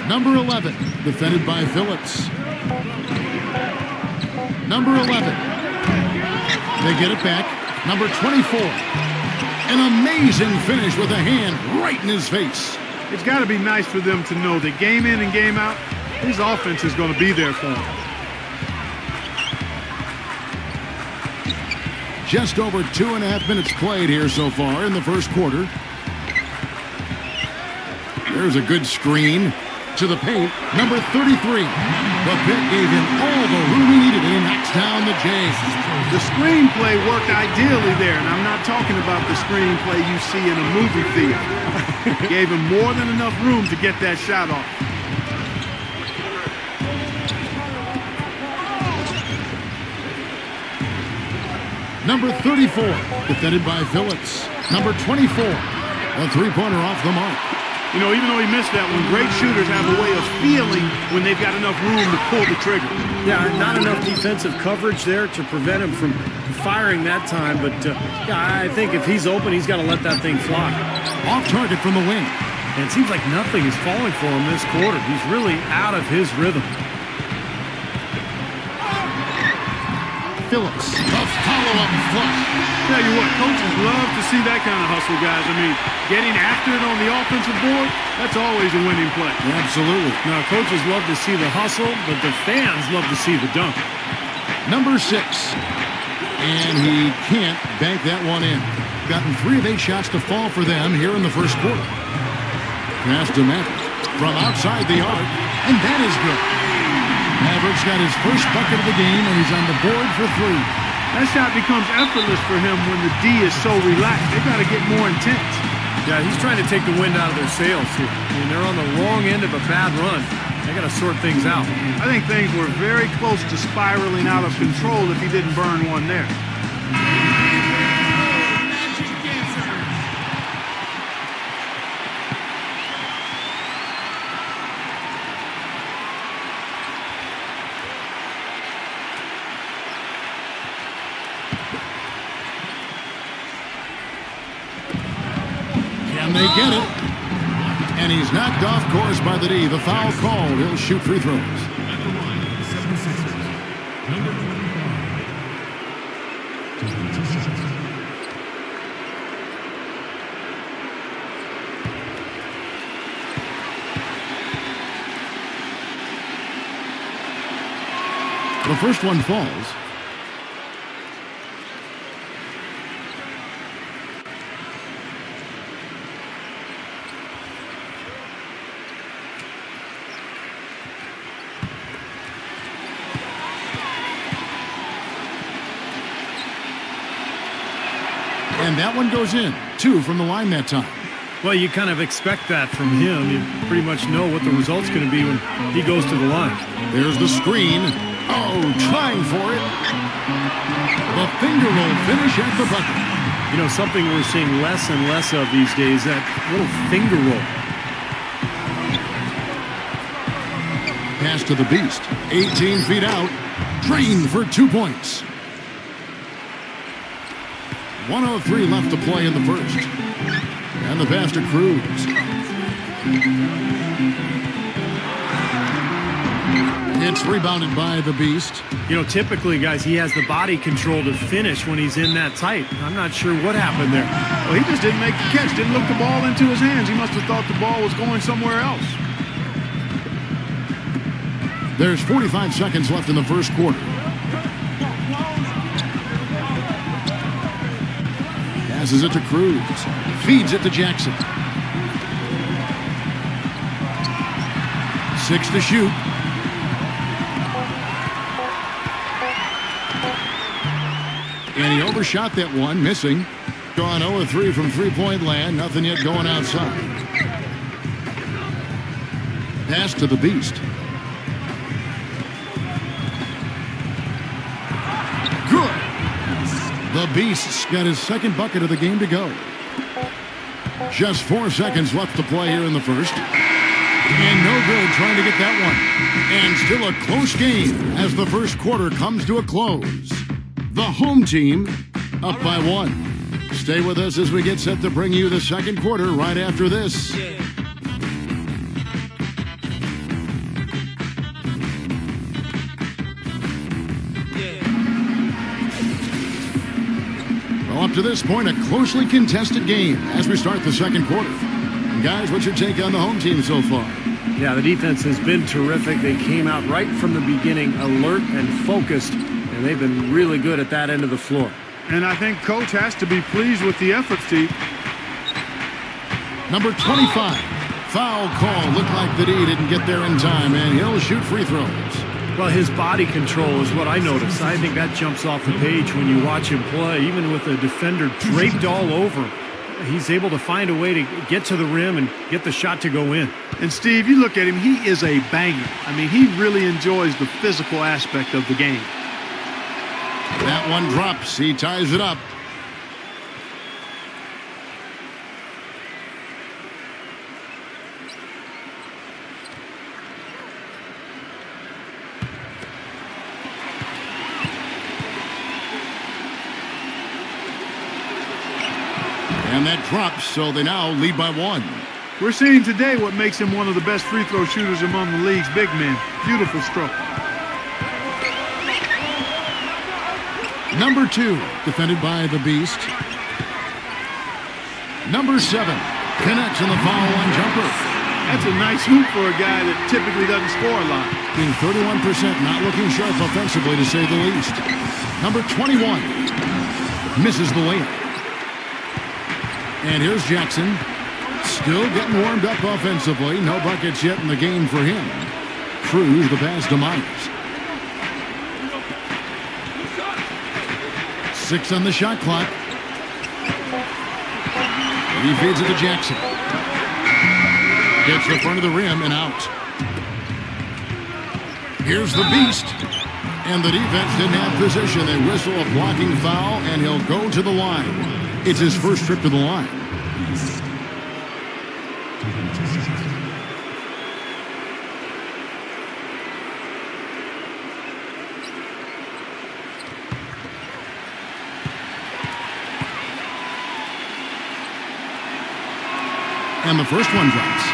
Number 11, defended by Phillips. Number 11. They get it back. Number 24. An amazing finish with a hand right in his face. It's got to be nice for them to know that game in and game out, his offense is going to be there for him. Just over 2.5 minutes played here so far in the first quarter. There's a good screen to the paint. Number 33. The pit gave him all the room he needed, and he knocks down the Jays. The screenplay worked ideally there, and I'm not talking about the screenplay you see in a movie theater. Gave him more than enough room to get that shot off. Number 34, defended by Phillips. Number 24, a three-pointer off the mark. You know, even though he missed that one, great shooters have a way of feeling when they've got enough room to pull the trigger. Yeah, not enough defensive coverage there to prevent him from firing that time. But, yeah, I think if he's open, he's got to let that thing fly. Off target from the wing. And it seems like nothing is falling for him this quarter. He's really out of his rhythm. Phillips, a follow-up flush. Tell you what, coaches love to see that kind of hustle, guys. I mean, getting after it on the offensive board, that's always a winning play. Absolutely. Now, coaches love to see the hustle, but the fans love to see the dunk. Number 6. And he can't bank that one in. Gotten 3 of 8 shots to fall for them here in the first quarter. Pass to Maverick from outside the arc, and that is good. Maverick's got his first bucket of the game, and he's on the board for 3. That shot becomes effortless for him when the D is so relaxed. They've got to get more intense. Yeah, he's trying to take the wind out of their sails here. I mean, they're on the wrong end of a bad run. They got to sort things out. I think things were very close to spiraling out of control if he didn't burn one there. They get it. And he's knocked off course by the D. The foul called. He'll shoot free throws. At the line, 76ers. Number 25. The first one falls. And that one goes in. 2 from the line that time. Well, you kind of expect that from him. You pretty much know what the result's going to be when he goes to the line. There's the screen. Oh, trying for it. The finger roll finish at the bucket. You know, something we're seeing less and less of these days, that little finger roll. Pass to the Beast. 18 feet out. Drained for 2 points. 1:03 left to play in the first. And the pass to Cruz. It's rebounded by the Beast. You know, typically, guys, he has the body control to finish when he's in that tight. I'm not sure what happened there. Well, he just didn't make the catch, didn't look the ball into his hands. He must have thought the ball was going somewhere else. There's 45 seconds left in the first quarter. Passes it to Cruz. Feeds it to Jackson. 6 to shoot. And he overshot that one, missing. Gone 0-3 from three-point land. Nothing yet going outside. Pass to the Beast. Good. The Beast's got his second bucket of the game to go. Just 4 seconds left to play here in the first. And no good trying to get that one. And still a close game as the first quarter comes to a close. The home team up by 1. Stay with us as we get set to bring you the second quarter right after this. Well, up to this point, a closely contested game as we start the second quarter. And guys, what's your take on the home team so far? Yeah, the defense has been terrific. They came out right from the beginning, alert and focused, and they've been really good at that end of the floor. And I think Coach has to be pleased with the effort, Steve. Number 25, foul call. Looked like that he didn't get there in time, and he'll shoot free throws. Well, his body control is what I noticed. I think that jumps off the page when you watch him play. Even with the defender draped all over him, he's able to find a way to get to the rim and get the shot to go in. And Steve, you look at him, he is a banger. I mean, he really enjoys the physical aspect of the game. That one drops. He ties it up. And that drops, so they now lead by 1. We're seeing today what makes him one of the best free throw shooters among the league's big men. Beautiful stroke. Number 2, defended by the Beast. Number 7, connects on the foul line jumper. That's a nice hoop for a guy that typically doesn't score a lot. Being 31%, not looking sharp offensively to say the least. Number 21, misses the layup. And here's Jackson, still getting warmed up offensively. No buckets yet in the game for him. Cruz the pass to Myers. 6 on the shot clock. He feeds it to Jackson. Gets the front of the rim and out. Here's the Beast. And the defense didn't have position. They whistle a blocking foul, and he'll go to the line. It's his first trip to the line. And the first one drops.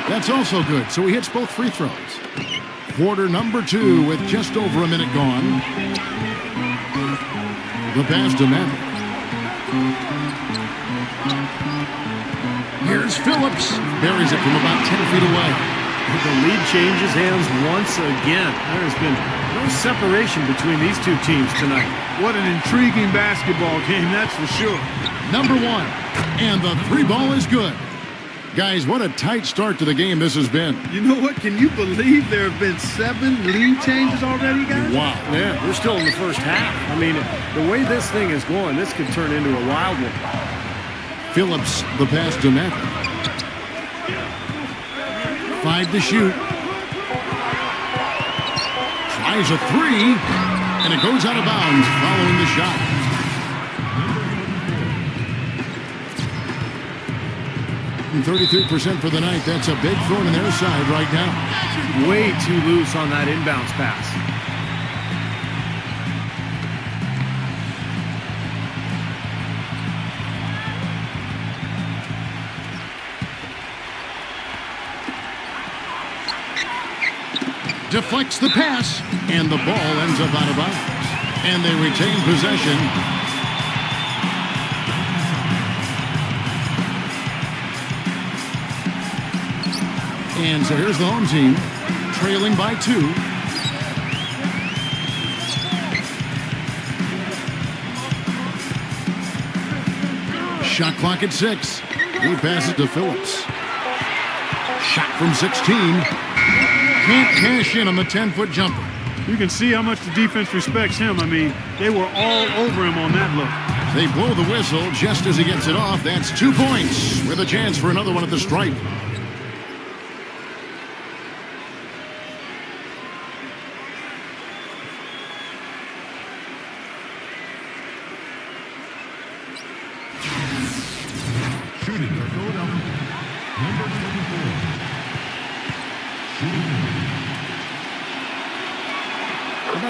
That's also good, so he hits both free throws. Quarter number 2 with just over a minute gone. The pass to Maverick. Here's Phillips. Buries it from about 10 feet away. The lead changes hands once again. There's been no separation between these two teams tonight. What an intriguing basketball game, that's for sure. Number 1. And the 3 ball is good. Guys, what a tight start to the game this has been. You know what? Can you believe there have been 7 lead changes already, guys? Wow. Yeah, we're still in the first half. I mean, the way this thing is going, this could turn into a wild one. Phillips, the pass to Maverick. 5 to shoot. Tries a 3, and it goes out of bounds following the shot. 33% for the night. That's a big thorn in their side right now. Way too loose on that inbounds pass. Deflects the pass, and the ball ends up out of bounds. And they retain possession. And so here's the home team, trailing by 2. Shot clock at 6. He passes to Phillips. Shot from 16. Can't cash in on the 10-foot jumper. You can see how much the defense respects him. I mean, they were all over him on that look. They blow the whistle just as he gets it off. That's 2 points with a chance for another one at the stripe. Shooting for Philadelphia, number 24. Shooting.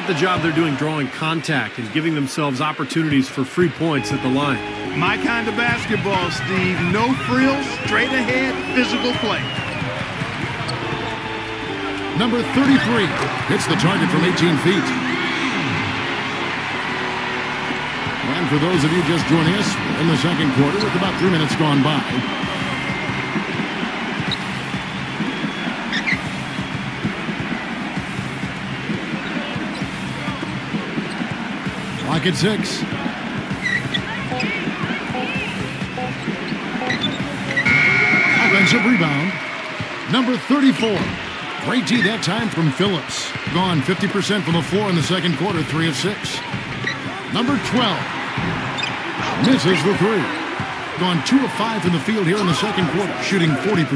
about the job they're doing drawing contact and giving themselves opportunities for free points at the line? My kind of basketball, Steve. No frills, straight ahead, physical play. Number 33 hits the target from 18 feet. And for those of you just joining us, in the second quarter with about 3 minutes gone by. Clock at 6. Offensive rebound. Number 34. Great D that time from Phillips. Gone 50% from the floor in the second quarter, 3 of 6. Number 12. Misses the 3. Gone 2 of 5 from the field here in the second quarter, shooting 40%.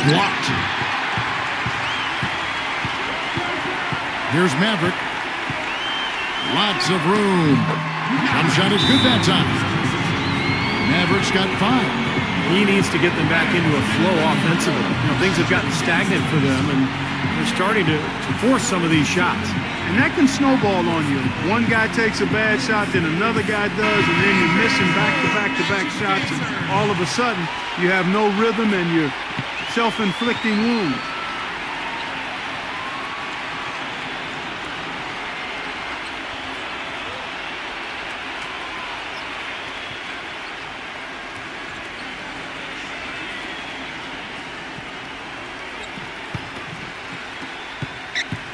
Blocked. Here's Maverick. Lots of room. Jump shot is good that time. Maverick's got 5. He needs to get them back into a flow offensively. You know, things have gotten stagnant for them, and they're starting to force some of these shots. And that can snowball on you. One guy takes a bad shot, then another guy does, and then you're missing back-to-back-to-back shots, and all of a sudden, you have no rhythm and you're self-inflicting wounds.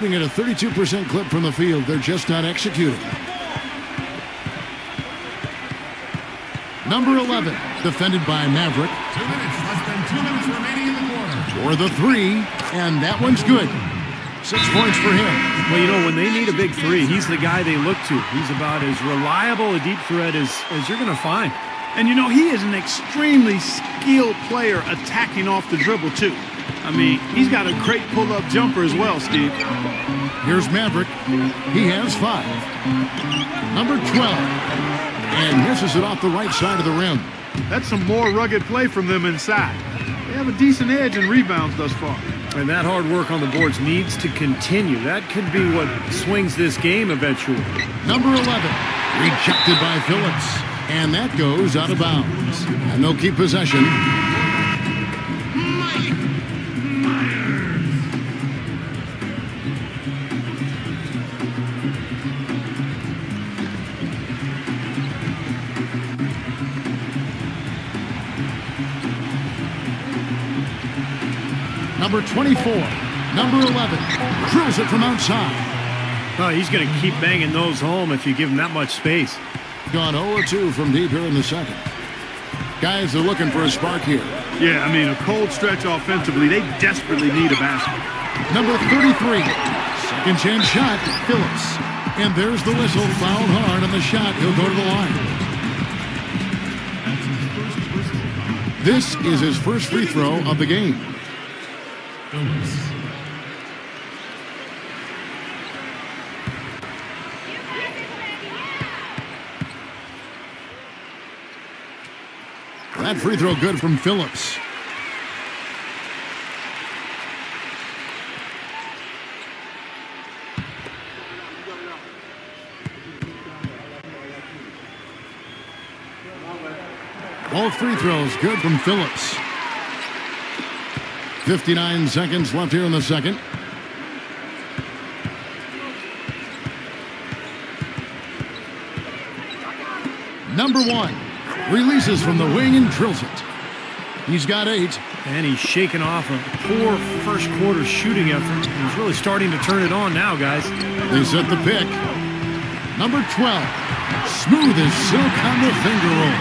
At a 32% clip from the field. They're just not executing. Number 11, defended by Maverick. 2 minutes, less than 2 minutes remaining in the quarter. For the 3, and that one's good. 6 points for him. Well, you know, when they need a big 3, he's the guy they look to. He's about as reliable a deep threat as you're going to find. And, you know, he is an extremely skilled player attacking off the dribble, too. I mean, he's got a great pull-up jumper as well, Steve. Here's Maverick. He has 5. Number 12. And misses it off the right side of the rim. That's some more rugged play from them inside. They have a decent edge in rebounds thus far. And that hard work on the boards needs to continue. That could be what swings this game eventually. Number 11. Rejected by Phillips. And that goes out of bounds. And they'll keep possession. Number 24, number 11, drills it from outside. Oh, he's going to keep banging those home if you give him that much space. Gone 0-2 from deep here in the second. Guys are looking for a spark here. Yeah, I mean, a cold stretch offensively. They desperately need a basket. Number 33, second chance shot, Phillips. And there's the whistle, fouled hard on the shot. He'll go to the line. This is his first free throw of the game. That free throw good from Phillips. Both free throws good from Phillips. 59 seconds left here in the second. Number 1 releases from the wing and drills it. He's got 8. And he's shaking off a poor first quarter shooting effort. He's really starting to turn it on now, guys. They set the pick. Number 12. Smooth as silk on the finger roll.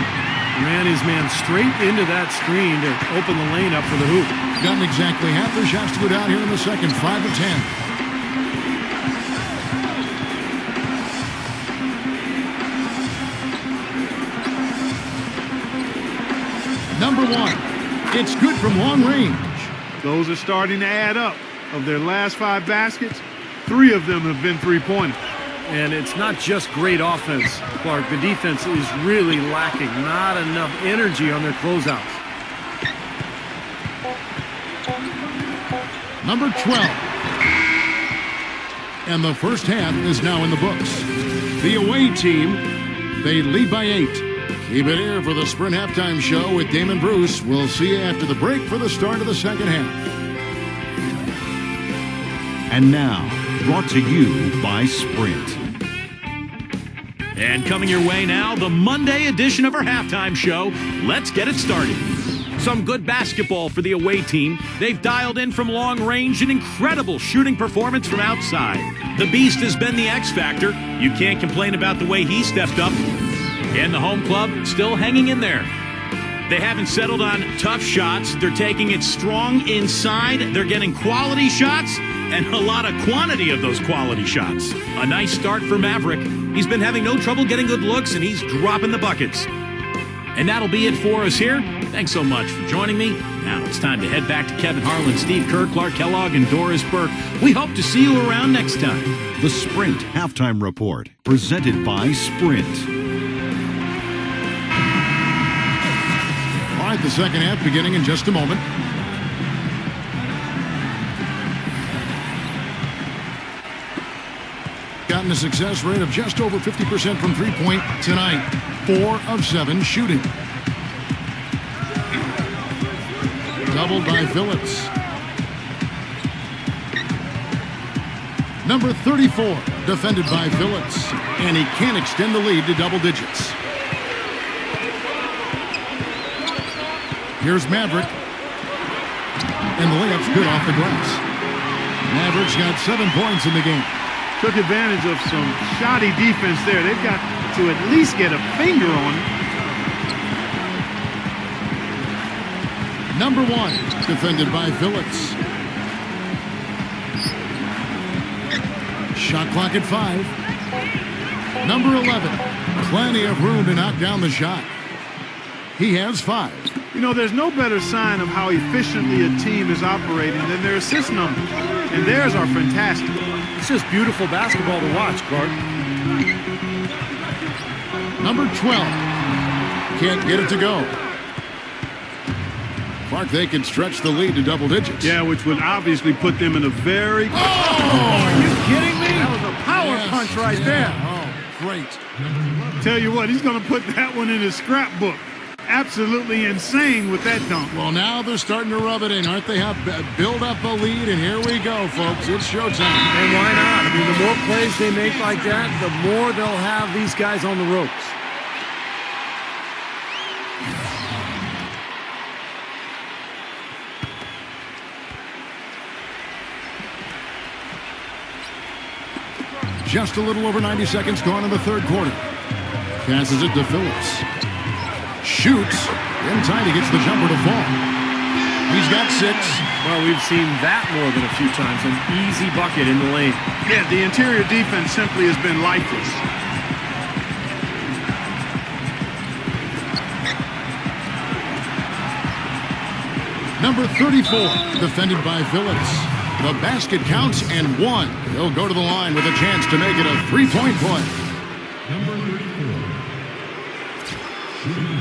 Ran his man straight into that screen to open the lane up for the hoop. Gotten exactly half their shots to go down here in the second, 5 of 10. Number 1, it's good from long range. Those are starting to add up. Of their last 5 baskets, 3 of them have been three-pointers. And it's not just great offense, Clark. The defense is really lacking. Not enough energy on their closeouts. Number 12. And the first half is now in the books. The away team, they lead by 8. Keep it here for the Sprint Halftime Show with Damon Bruce. We'll see you after the break for the start of the second half. And now, brought to you by Sprint. And coming your way now, the Monday edition of our halftime show. Let's get it started. Some good basketball for the away team. They've dialed in from long range, an incredible shooting performance from outside. The Beast has been the X factor. You can't complain about the way he stepped up. And the home club still hanging in there. They haven't settled on tough shots. They're taking it strong inside. They're getting quality shots and a lot of quantity of those quality shots. A nice start for Maverick. He's been having no trouble getting good looks, and he's dropping the buckets. And that'll be it for us here. Thanks so much for joining me. Now it's time to head back to Kevin Harlan, Steve Kerr, Clark Kellogg, and Doris Burke. We hope to see you around next time. The Sprint Halftime Report, presented by Sprint. All right, the second half beginning in just a moment. Gotten a success rate of just over 50% from three-point tonight. 4 of 7 shooting. Doubled by Phillips. Number 34, defended by Phillips. And he can't extend the lead to double digits. Here's Maverick. And the layup's good off the glass. Maverick's got 7 points in the game. Took advantage of some shoddy defense there. They've got to at least get a finger on it. Number 1, defended by Phillips. Shot clock at 5. Number 11, plenty of room to knock down the shot. He has 5. You know, there's no better sign of how efficiently a team is operating than their assist numbers. And theirs are fantastic. It's just beautiful basketball to watch, Clark. Number 12. Can't get it to go. Clark, they can stretch the lead to double digits. Yeah, which would obviously put them in a very... Oh! Are you kidding me? That was a power punch right there. Oh, great. Tell you what, he's going to put that one in his scrapbook. Absolutely insane with that dunk. Well, now they're starting to rub it in, aren't they? Have build up a lead, and here we go, folks. It's showtime. And why not? I mean, the more plays they make like that, the more they'll have these guys on the ropes. Just a little over 90 seconds gone in the third quarter. Passes it to Phillips. Shoots. In time, he gets the jumper to fall. He's got 6. Well, we've seen that more than a few times. An easy bucket in the lane. Yeah, the interior defense simply has been lifeless. Number 34, defended by Phillips. The basket counts and 1. He'll go to the line with a chance to make it a 3-point play. Number 34. Shooting.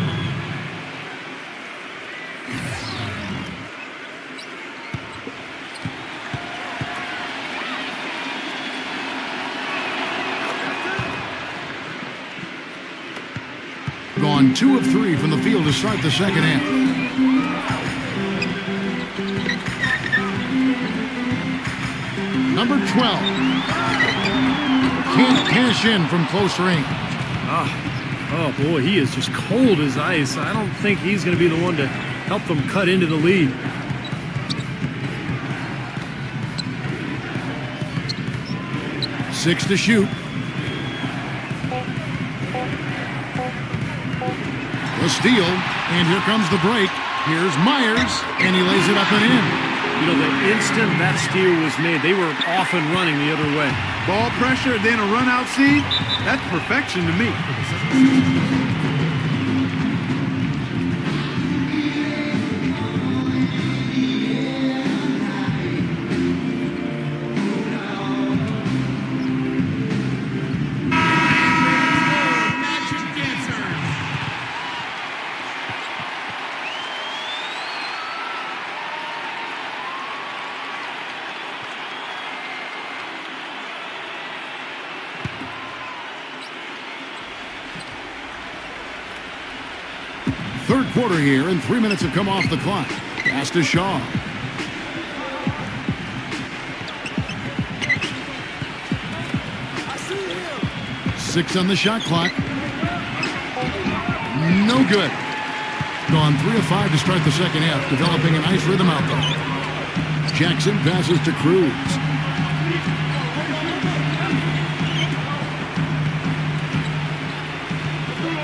Gone 2 of 3 from the field to start the second half. Number 12. Can't cash in from close range. Oh, boy, he is just cold as ice. I don't think he's going to be the one to help them cut into the lead. Six to shoot. The steal, and here comes the break. Here's Myers, and he lays it up and in. You know, the instant that steal was made, they were off and running the other way. Ball pressure, then a run-out seed. That's perfection to me. third quarter here, and 3 minutes have come off the clock. Pass to Shaw. Six on the shot clock. No good. Gone 3 of 5 to start the second half, developing a nice rhythm out there. Jackson passes to Cruz.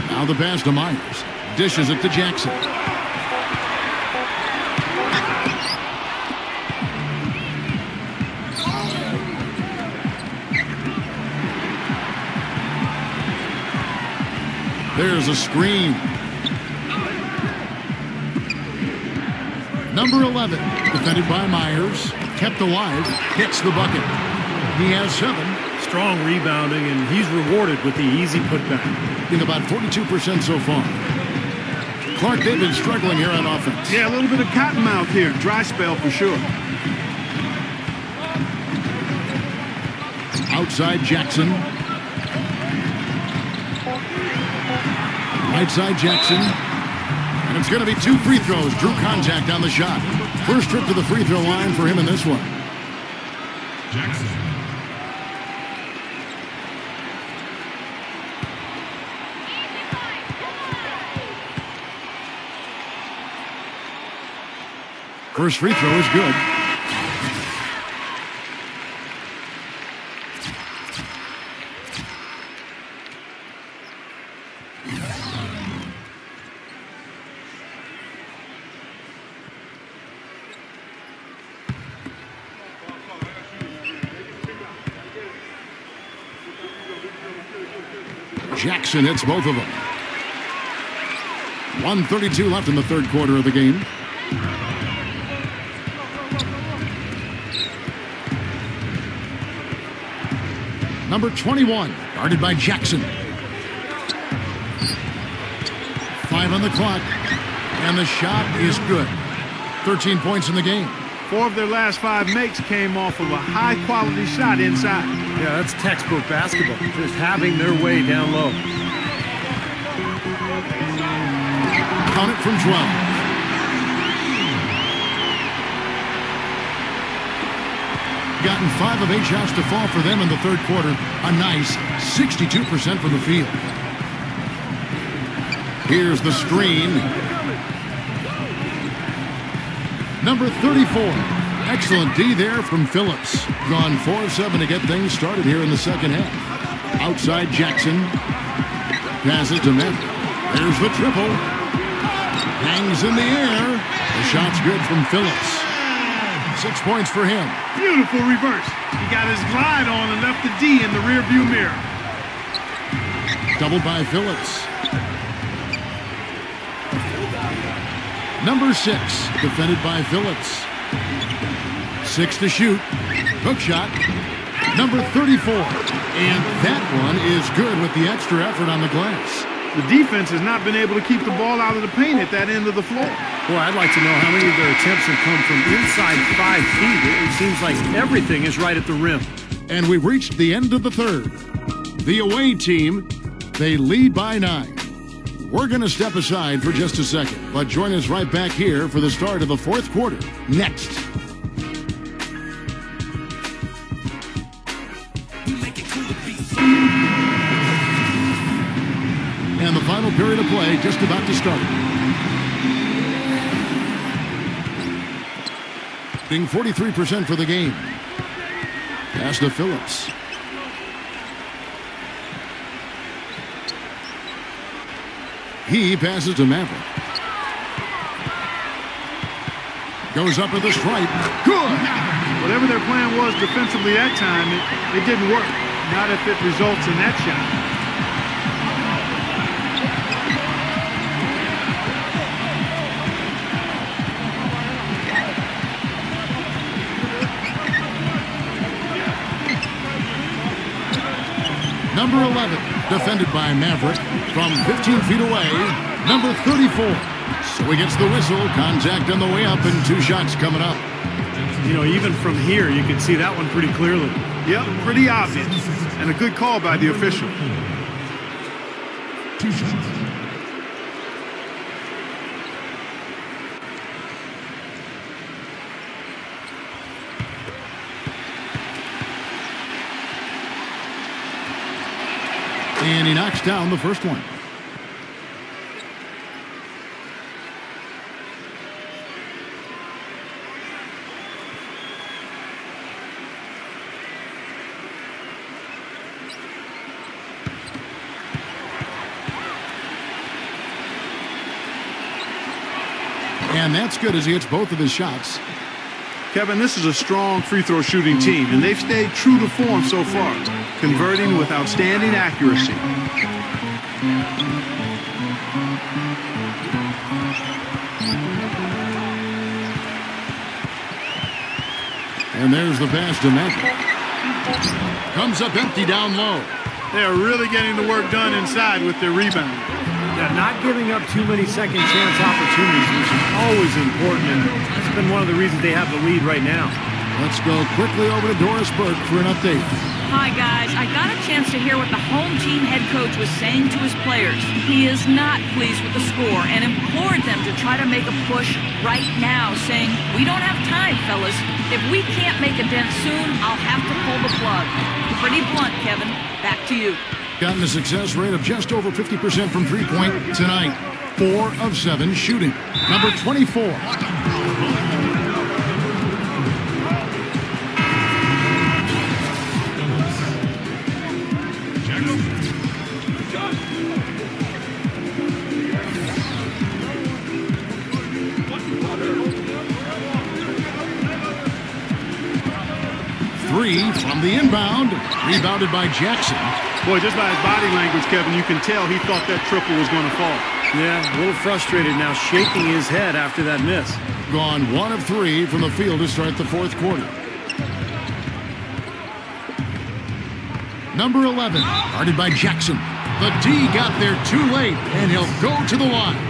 Now the pass to Myers. Dishes it to Jackson. There's a screen. Number 11, defended by Myers, kept alive, hits the bucket. He has 7. Strong rebounding, and he's rewarded with the easy putback. In about 42% so far. Clark, they've been struggling here on offense. Yeah, a little bit of cottonmouth here. Dry spell for sure. Outside Jackson. Right side Jackson. And it's going to be 2 free throws. Drew contact on the shot. First trip to the free throw line for him in this one. Jackson. First free throw is good. Jackson hits both of them. 1:32 left in the third quarter of the game. Number 21, guarded by Jackson. 5 on the clock, and the shot is good. 13 points in the game. 4 of their last 5 makes came off of a high-quality shot inside. Yeah, that's textbook basketball. Just having their way down low. Count it from 12. Gotten 5 of 8 shots to fall for them in the third quarter. A nice 62% from the field. Here's the screen. Number 34. Excellent D there from Phillips. Gone 4 of 7 to get things started here in the second half. Outside Jackson. Passes to Memphis. There's the triple. Hangs in the air. The shot's good from Phillips. 6 points for him. Beautiful reverse. He got his glide on and left the D in the rearview mirror. Doubled by Phillips. Number 6, defended by Phillips. 6 to shoot. Hook shot. Number 34. And that one is good with the extra effort on the glass. The defense has not been able to keep the ball out of the paint at that end of the floor. Boy, I'd like to know how many of their attempts have come from inside 5 feet. It seems like everything is right at the rim. And we've reached the end of the third. The away team, they lead by 9. We're going to step aside for just a second, but join us right back here for the start of the fourth quarter. Next. And the final period of play just about to start. Being 43% for the game. Pass to Phillips. He passes to Maverick. Goes up with a stripe. Good! Whatever their plan was defensively that time, it didn't work. Not if it results in that shot. Number 11, defended by Maverick from 15 feet away. Number 34. So he gets the whistle. Contact on the way up and 2 shots coming up. You know, even from here, you can see that one pretty clearly. Yep, pretty obvious. And a good call by the official. 2 shots. And he knocks down the first one. And that's good as he hits both of his shots. Kevin, this is a strong free throw shooting team, and they've stayed true to form so far, converting with outstanding accuracy. And there's the pass to Maverick. Comes up empty down low. They are really getting the work done inside with their rebound. Yeah, not giving up too many second chance opportunities, which is always important, and that's been one of the reasons they have the lead right now. Let's go quickly over to Doris Burke for an update. Hi, guys. I got a chance to hear what the home team head coach was saying to his players. He is not pleased with the score and implored them to try to make a push right now, saying, "We don't have time, fellas. If we can't make a dent soon, I'll have to pull the plug." Pretty blunt, Kevin. Back to you. Gotten a success rate of just over 50% from three-point tonight. 4 of 7 shooting. Number 24. Three from the inbound. Rebounded by Jackson. Boy, just by his body language, Kevin, you can tell he thought that triple was going to fall. Yeah, a little frustrated now, shaking his head after that miss. Gone 1 of 3 from the field to start the fourth quarter. Number 11, guarded by Jackson. The D got there too late, and he'll go to the line.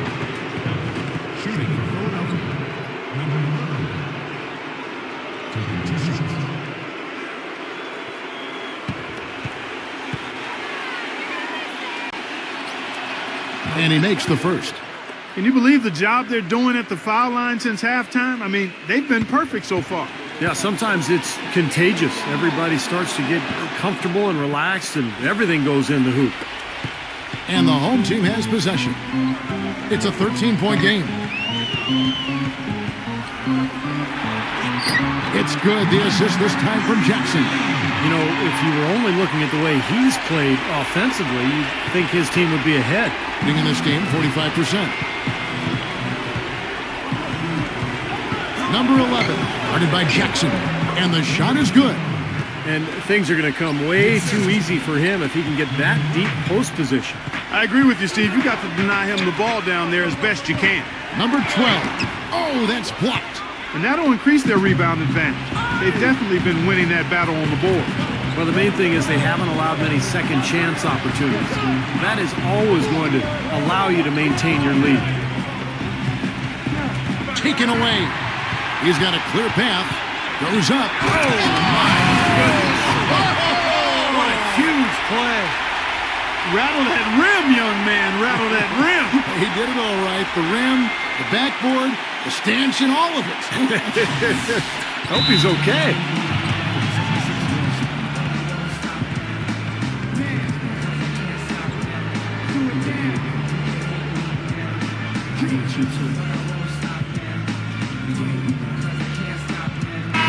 Shooting for Philadelphia. Number 9. Taking 2 shots. And he makes the first. Can you believe the job they're doing at the foul line since halftime? I mean, they've been perfect so far. Yeah, sometimes it's contagious. Everybody starts to get comfortable and relaxed, and everything goes in the hoop. And the home team has possession. It's a 13-point game. It's good. The assist this time from Jackson. You know, if you were only looking at the way he's played offensively, you'd think his team would be ahead. Leading in this game, 45%. Number 11, guarded by Jackson. And the shot is good. And things are going to come way too easy for him if he can get that deep post position. I agree with you, Steve. You got to deny him the ball down there as best you can. Number 12. Oh, that's blocked. And that'll increase their rebound advantage. They've definitely been winning that battle on the board. Well, the main thing is they haven't allowed many second chance opportunities. That is always going to allow you to maintain your lead. Taken away. He's got a clear path. Goes up. Oh, my goodness. What a huge play. Rattle that rim, young man. Rattle that rim. He did it all right. The rim, the backboard, the stanchion, all of it. Hope he's okay.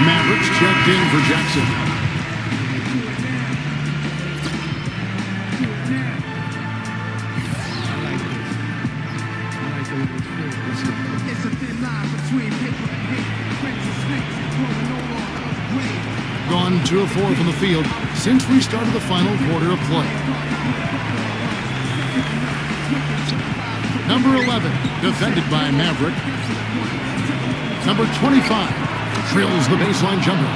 Mavericks checked in for Jackson. Gone 2 of 4 from the field since we started the final quarter of play. Number 11, defended by Maverick. Number 25. Drills the baseline jumper.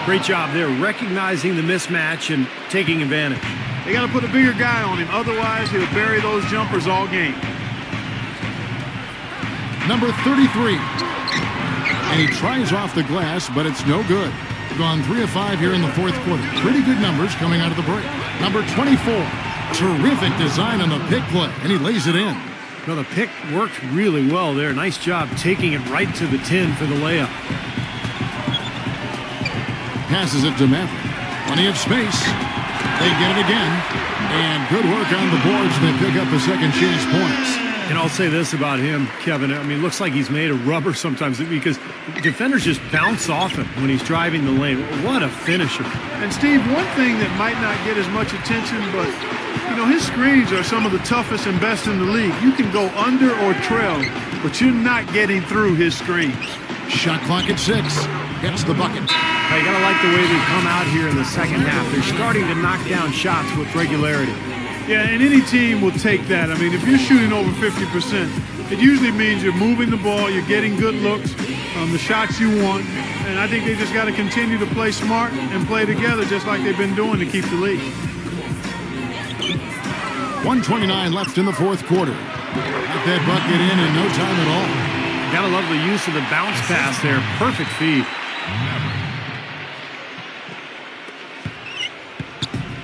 Great job there, recognizing the mismatch and taking advantage. They got to put a bigger guy on him. Otherwise, he'll bury those jumpers all game. Number 33. And he tries off the glass, but it's no good. Gone 3 of 5 here in the fourth quarter. Pretty good numbers coming out of the break. Number 24. Terrific design on the pick play, and he lays it in. Well, the pick worked really well there. Nice job taking it right to the tin for the layup. Passes it to Maverick. Plenty of space. They get it again. And good work on the boards. They pick up the second chance points. And I'll say this about him, Kevin. I mean, it looks like he's made of rubber sometimes because defenders just bounce off him when he's driving the lane. What a finisher. And, Steve, one thing that might not get as much attention, but, you know, his screens are some of the toughest and best in the league. You can go under or trail, but you're not getting through his screens. Shot clock at 6. Gets the bucket. You got to like the way they've come out here in the second half. They're starting to knock down shots with regularity. Yeah, and any team will take that. I mean, if you're shooting over 50%, it usually means you're moving the ball, you're getting good looks, the shots you want. And I think they just got to continue to play smart and play together just like they've been doing to keep the lead. 1:29 left in the fourth quarter. Got that bucket in no time at all. Gotta love the use of the bounce pass there. Perfect feed.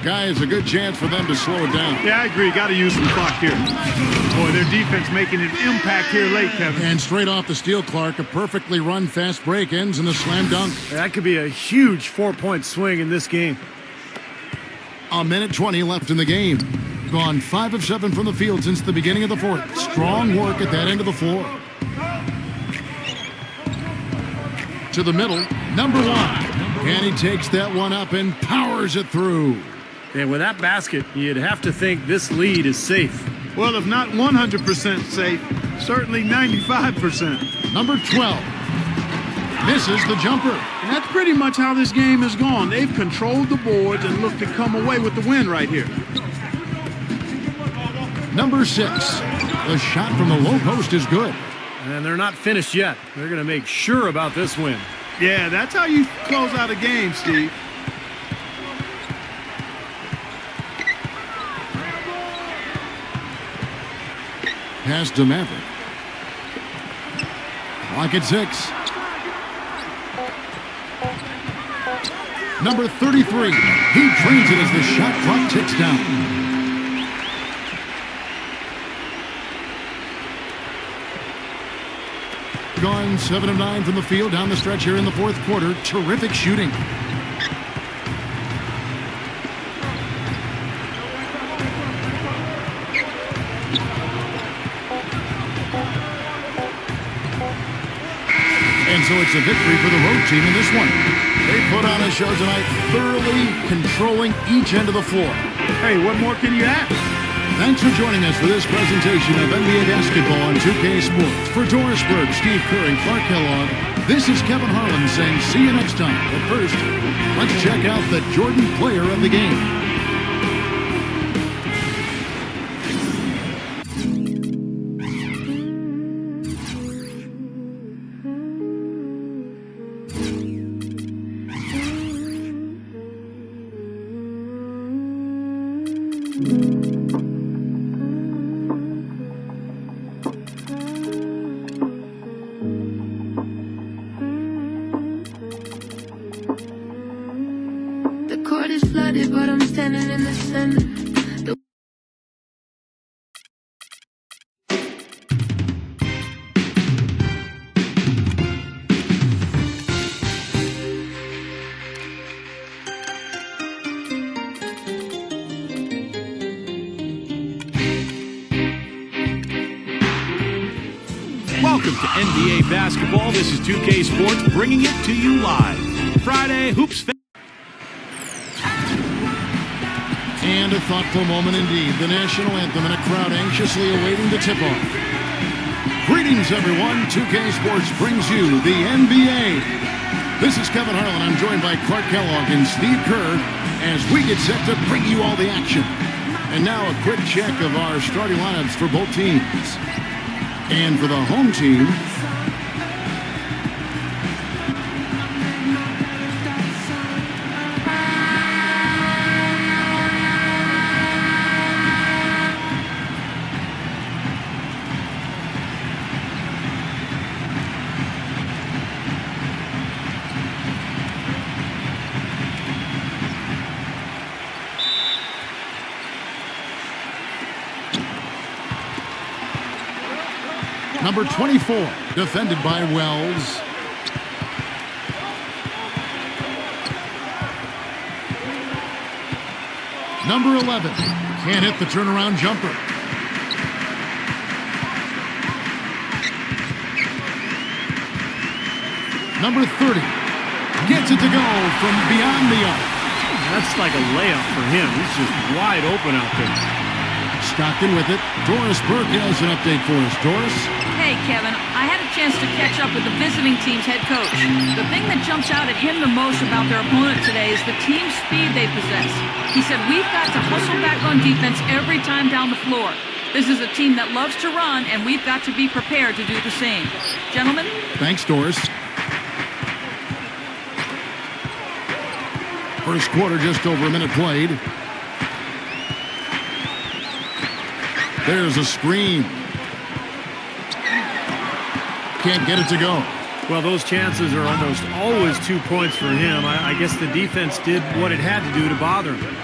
Guys, a good chance for them to slow it down. Yeah, I agree. Got to use some clock here. Boy, their defense making an impact here late, Kevin. And straight off the steal, Clark, a perfectly run fast break ends in a slam dunk. That could be a huge 4-point swing in this game. 1:20 left in the game. Gone 5 of 7 from the field since the beginning of the fourth. Strong work at that end of the floor. To the middle, number 1. And he takes that one up and powers it through. And with that basket, you'd have to think this lead is safe. Well, if not 100% safe, certainly 95%. Number 12. Misses the jumper. And that's pretty much how this game has gone. They've controlled the boards and looked to come away with the win right here. Number 6. The shot from the low post is good. And they're not finished yet. They're going to make sure about this win. Yeah, that's how you close out a game, Steve. Pass to Maverick. Clock at 6. Number 33. He drains it as the shot clock ticks down. Gone 7 of 9 from the field down the stretch here in the fourth quarter. Terrific shooting. And so it's a victory for the road team in this one. They put on a show tonight, thoroughly controlling each end of the floor. Hey, what more can you ask? Thanks for joining us for this presentation of NBA basketball on 2K Sports. For Doris Burke, Steve Kerr, and Clark Kellogg, this is Kevin Harlan saying see you next time. But first, let's check out the Jordan player of the game. But I'm standing in the center. Welcome to NBA basketball. This is 2K Sports bringing it to you live. Friday Hoops. And a thoughtful moment indeed. The national anthem and a crowd anxiously awaiting the tip-off. Greetings, everyone. 2K Sports brings you the NBA. This is Kevin Harlan. I'm joined by Clark Kellogg and Steve Kerr as we get set to bring you all the action. And now a quick check of our starting lineups for both teams. And for the home team, number 24, defended by Wells. Number 11 can't hit the turnaround jumper. Number 30 gets it to go from beyond the arc. That's like a layup for him. He's just wide open out there. Stockton with it. Doris Burke has an update for us. Doris? Hey, Kevin, I had a chance to catch up with the visiting team's head coach. The thing that jumps out at him the most about their opponent today is the team speed they possess. He said, we've got to hustle back on defense every time down the floor. This is a team that loves to run, and we've got to be prepared to do the same. Gentlemen? Thanks, Doris. First quarter, just over a minute played. There's a screen. Can't get it to go. Well, those chances are almost always 2 points for him. I guess the defense did what it had to do to bother him.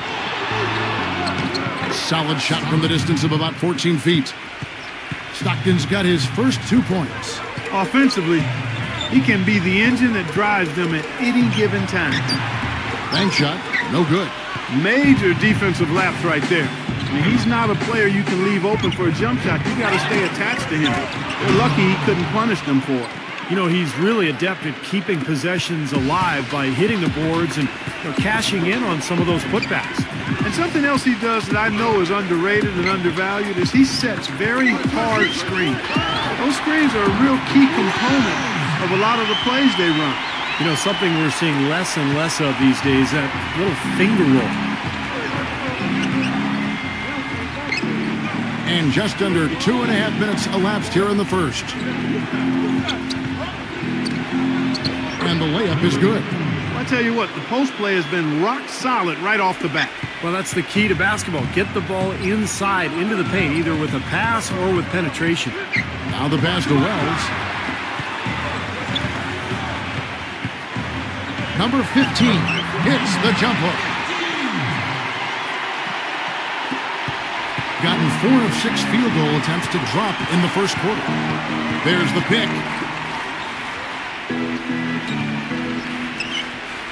Solid shot from the distance of about 14 feet. Stockton's got his first 2 points. Offensively, he can be the engine that drives them at any given time. Bank shot, no good. Major defensive lapse right there. I mean, he's not a player you can leave open for a jump shot. You got to stay attached to him. They're lucky he couldn't punish them for it. You know, he's really adept at keeping possessions alive by hitting the boards and cashing in on some of those putbacks. And something else he does that I know is underrated and undervalued is he sets very hard screens. Those screens are a real key component of a lot of the plays they run. You know, something we're seeing less and less of these days, that little finger roll. And just under 2.5 minutes elapsed here in the first. And the layup is good. Well, I tell you what, the post play has been rock solid right off the bat. Well, that's the key to basketball. Get the ball inside into the paint, either with a pass or with penetration. Now the pass to Wells. Number 15 hits the jump hook. Gotten 4 of 6 field goal attempts to drop in the first quarter. There's the pick.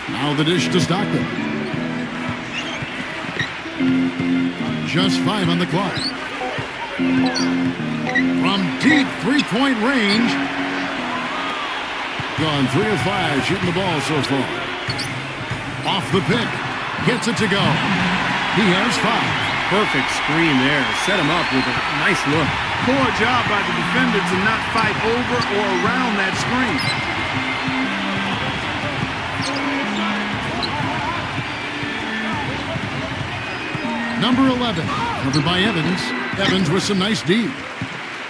Now the dish to Stockton. Just 5 on the clock. From deep three-point range. Gone 3 of 5 shooting the ball so far. Off the pick. Gets it to go. He has 5. Perfect screen there. Set him up with a nice look. Poor job by the defender to not fight over or around that screen. Number 11, covered by Evans. Evans with some nice D.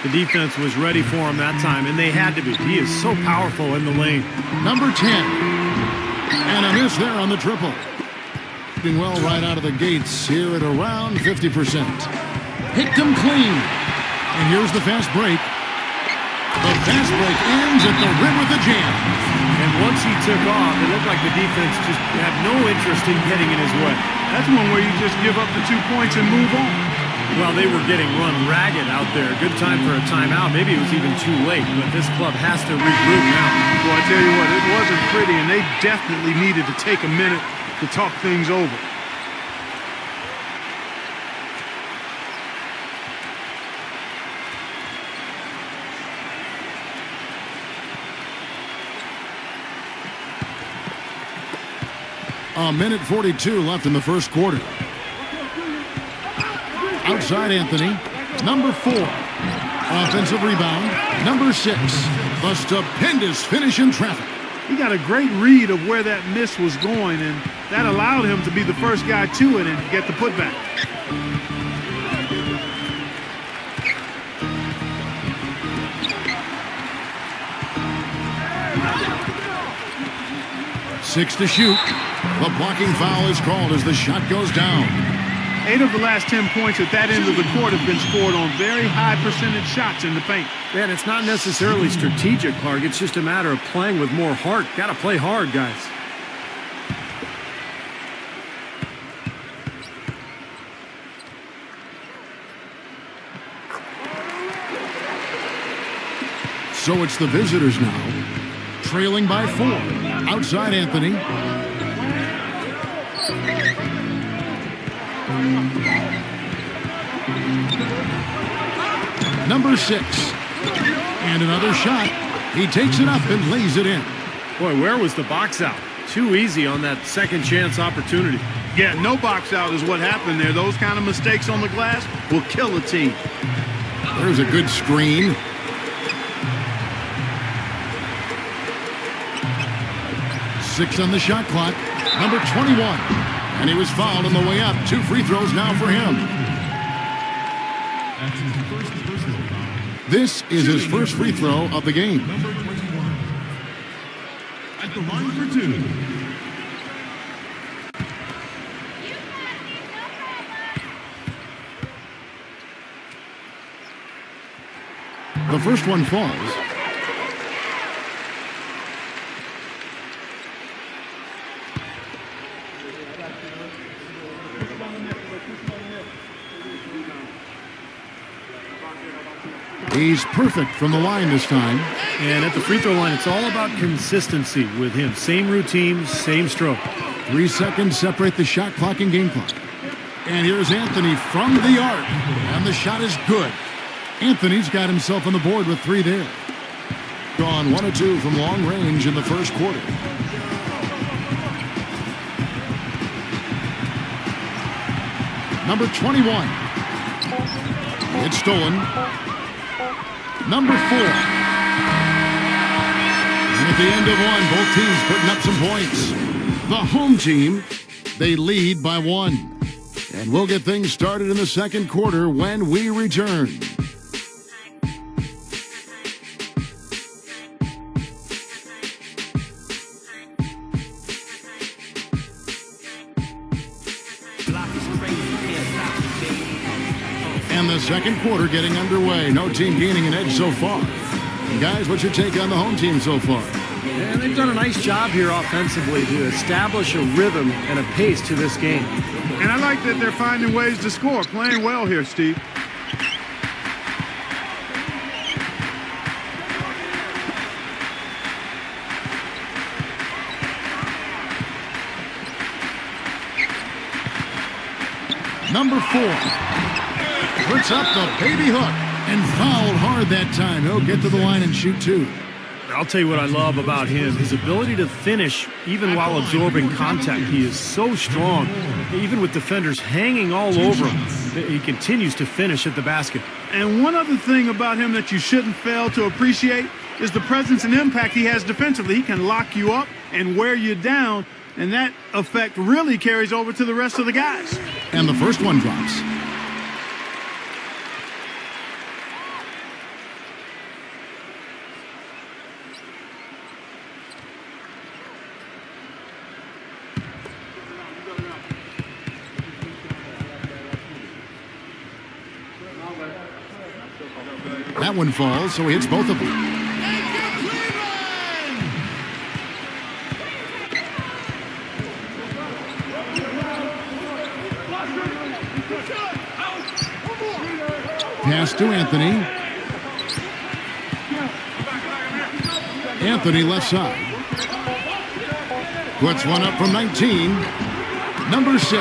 The defense was ready for him that time, and they had to be. He is so powerful in the lane. Number 10. And a miss there on the triple. Doing well right out of the gates here at around 50%. Picked him clean. And here's the fast break. The fast break ends at the rim with a jam. And once he took off, it looked like the defense just had no interest in getting in his way. That's one where you just give up the 2 points and move on. Well, they were getting run ragged out there. Good time for a timeout. Maybe it was even too late, but this club has to regroup now. Well, I tell you what, it wasn't pretty, and they definitely needed to take a minute to talk things over. A minute 42 left in the first quarter. Outside Anthony. Number 4. Offensive rebound. Number 6. The stupendous finish in traffic. He got a great read of where that miss was going, and that allowed him to be the first guy to it and get the putback. Six to shoot. The blocking foul is called as the shot goes down. 8 of the last 10 points at that end of the court have been scored on very high percentage shots in the paint. Man, it's not necessarily strategic, Clark. It's just a matter of playing with more heart. Got to play hard, guys. So it's the visitors now, trailing by 4. Outside Anthony. number 6. And another shot. He takes it up and lays it in. Boy, where was the box out? Too easy on that second chance opportunity. Yeah, no box out is what happened there. Those kind of mistakes on the glass will kill a team. There's a good screen. Six on the shot clock. Number 21. And he was fouled on the way up. 2 free throws now for him. That's his first personal foul. This is his first free throw of the game. Number 21. At the line for 2. The first one falls. He's perfect from the line this time. And at the free throw line, it's all about consistency with him. Same routine, same stroke. 3 seconds separate the shot clock and game clock. And here's Anthony from the arc. And the shot is good. Anthony's got himself on the board with 3 there. Gone 1 of 2 from long range in the first quarter. Number 21. It's stolen. Number 4. And at the end of 1, both teams putting up some points. The home team, they lead by 1. And we'll get things started in the second quarter when we return. And the second quarter getting underway. No team gaining an edge so far. And guys, what's your take on the home team so far? And they've done a nice job here offensively to establish a rhythm and a pace to this game. And I like that they're finding ways to score. Playing well here, Steve. Number 4 puts up the baby hook and fouled hard that time. He'll get to the line and shoot 2. I'll tell you what I love about him, his ability to finish even while absorbing contact. He is so strong, even with defenders hanging all over him. He continues to finish at the basket. And one other thing about him that you shouldn't fail to appreciate is the presence and impact he has defensively. He can lock you up and wear you down, and that effect really carries over to the rest of the guys. And the first one drops. That one falls, so he hits both of them. Pass to Anthony. Anthony left side. Puts one up from 19. Number 6.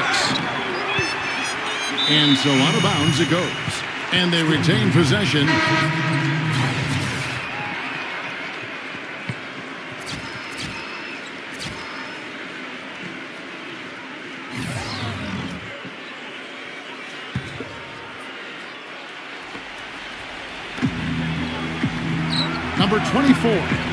And so out of bounds it goes. And they retain possession. Number 24.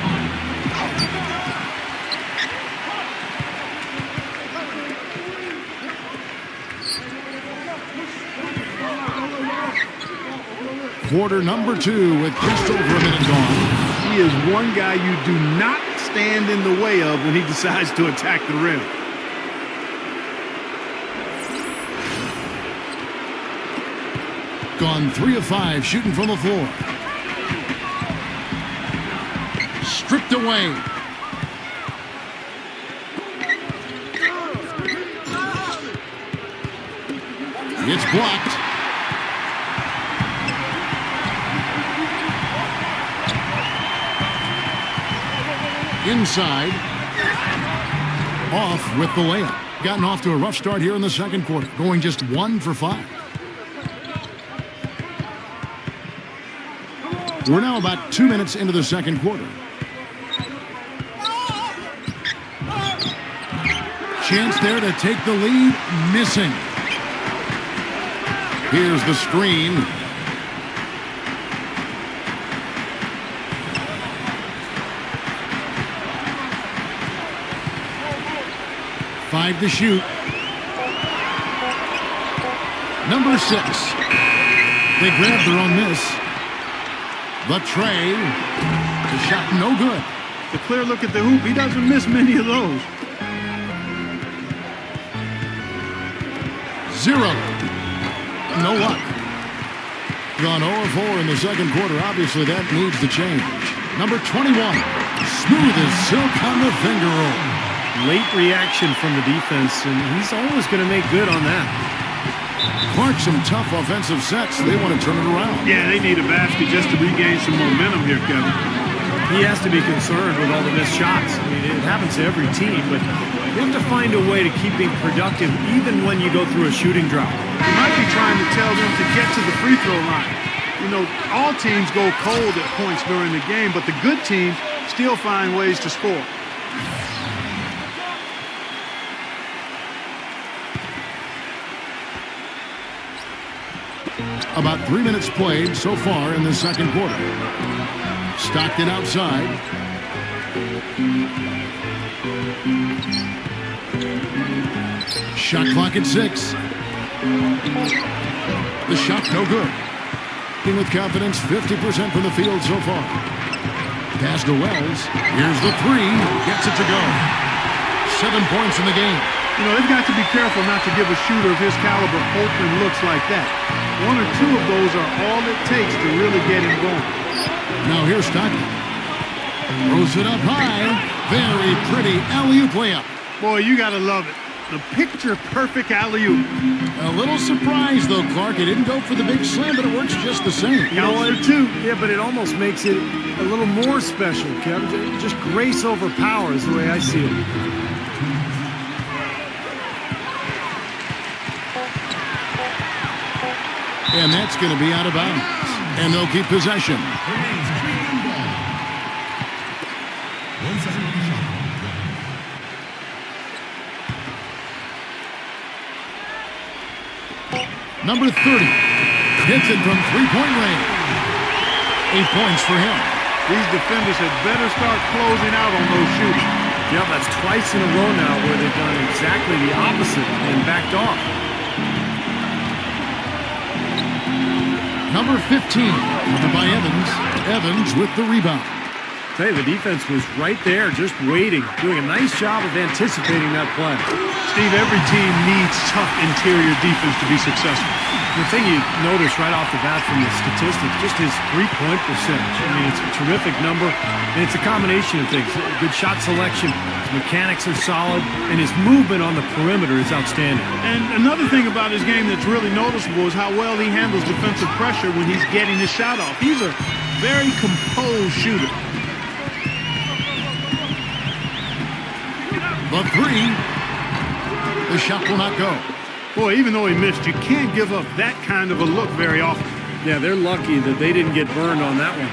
Quarter number 2 with just over a minute gone. He is one guy you do not stand in the way of when he decides to attack the rim. Gone 3 of 5 shooting from the floor. Stripped away. It's blocked. Inside. Off with the layup. Gotten off to a rough start here in the second quarter. Going just 1 for 5. We're now about 2 minutes into the second quarter. Chance there to take the lead, missing. Here's the screen. Five to shoot. Number 6. They grabbed their own miss. The tray. The shot no good. The clear look at the hoop. He doesn't miss many of those. 0. No luck. Gone 0-4 in the second quarter. Obviously, that needs to change. Number 21. Smooth as silk on the finger roll. Late reaction from the defense, and he's always going to make good on that. Clark, some tough offensive sets. They want to turn it around. Yeah, they need a basket just to regain some momentum here, Kevin. He has to be concerned with all the missed shots. I mean, it happens to every team, but you have to find a way to keep being productive even when you go through a shooting drought. He might be trying to tell them to get to the free throw line. You know, all teams go cold at points during the game, but the good teams still find ways to score. About 3 minutes played so far in the second quarter. Stockton outside. Shot clock at 6. The shot no good. With confidence, 50% from the field so far. Pass to Wells. Here's the 3. Gets it to go. 7 points in the game. You know, they've got to be careful not to give a shooter of his caliber open looks like that. 1 or 2 of those are all it takes to really get him going. Now here's Stockton. Throws it up high. Very pretty alley-oop layup. Boy, you got to love it. The picture-perfect alley-oop. A little surprise, though, Clark. It didn't go for the big slam, but it works just the same. You know what, too? Yeah, but it almost makes it a little more special, Kevin. Just grace over power is the way I see it. And that's going to be out of bounds. And they'll keep possession. Number 30 hits it from three-point range. 8 points for him. These defenders had better start closing out on those shooters. Yeah, that's twice in a row now where they've done exactly the opposite and backed off. Number 15, covered by Evans. Evans with the rebound. Hey, the defense was right there, just waiting, doing a nice job of anticipating that play. Steve, every team needs tough interior defense to be successful. The thing you notice right off the bat from the statistics, just his three-point percentage. I mean, it's a terrific number, and it's a combination of things. Good shot selection, his mechanics are solid, and his movement on the perimeter is outstanding. And another thing about his game that's really noticeable is how well he handles defensive pressure when he's getting his shot off. He's a very composed shooter. The 3. The shot will not go. Boy, even though he missed, you can't give up that kind of a look very often. Yeah, they're lucky that they didn't get burned on that one.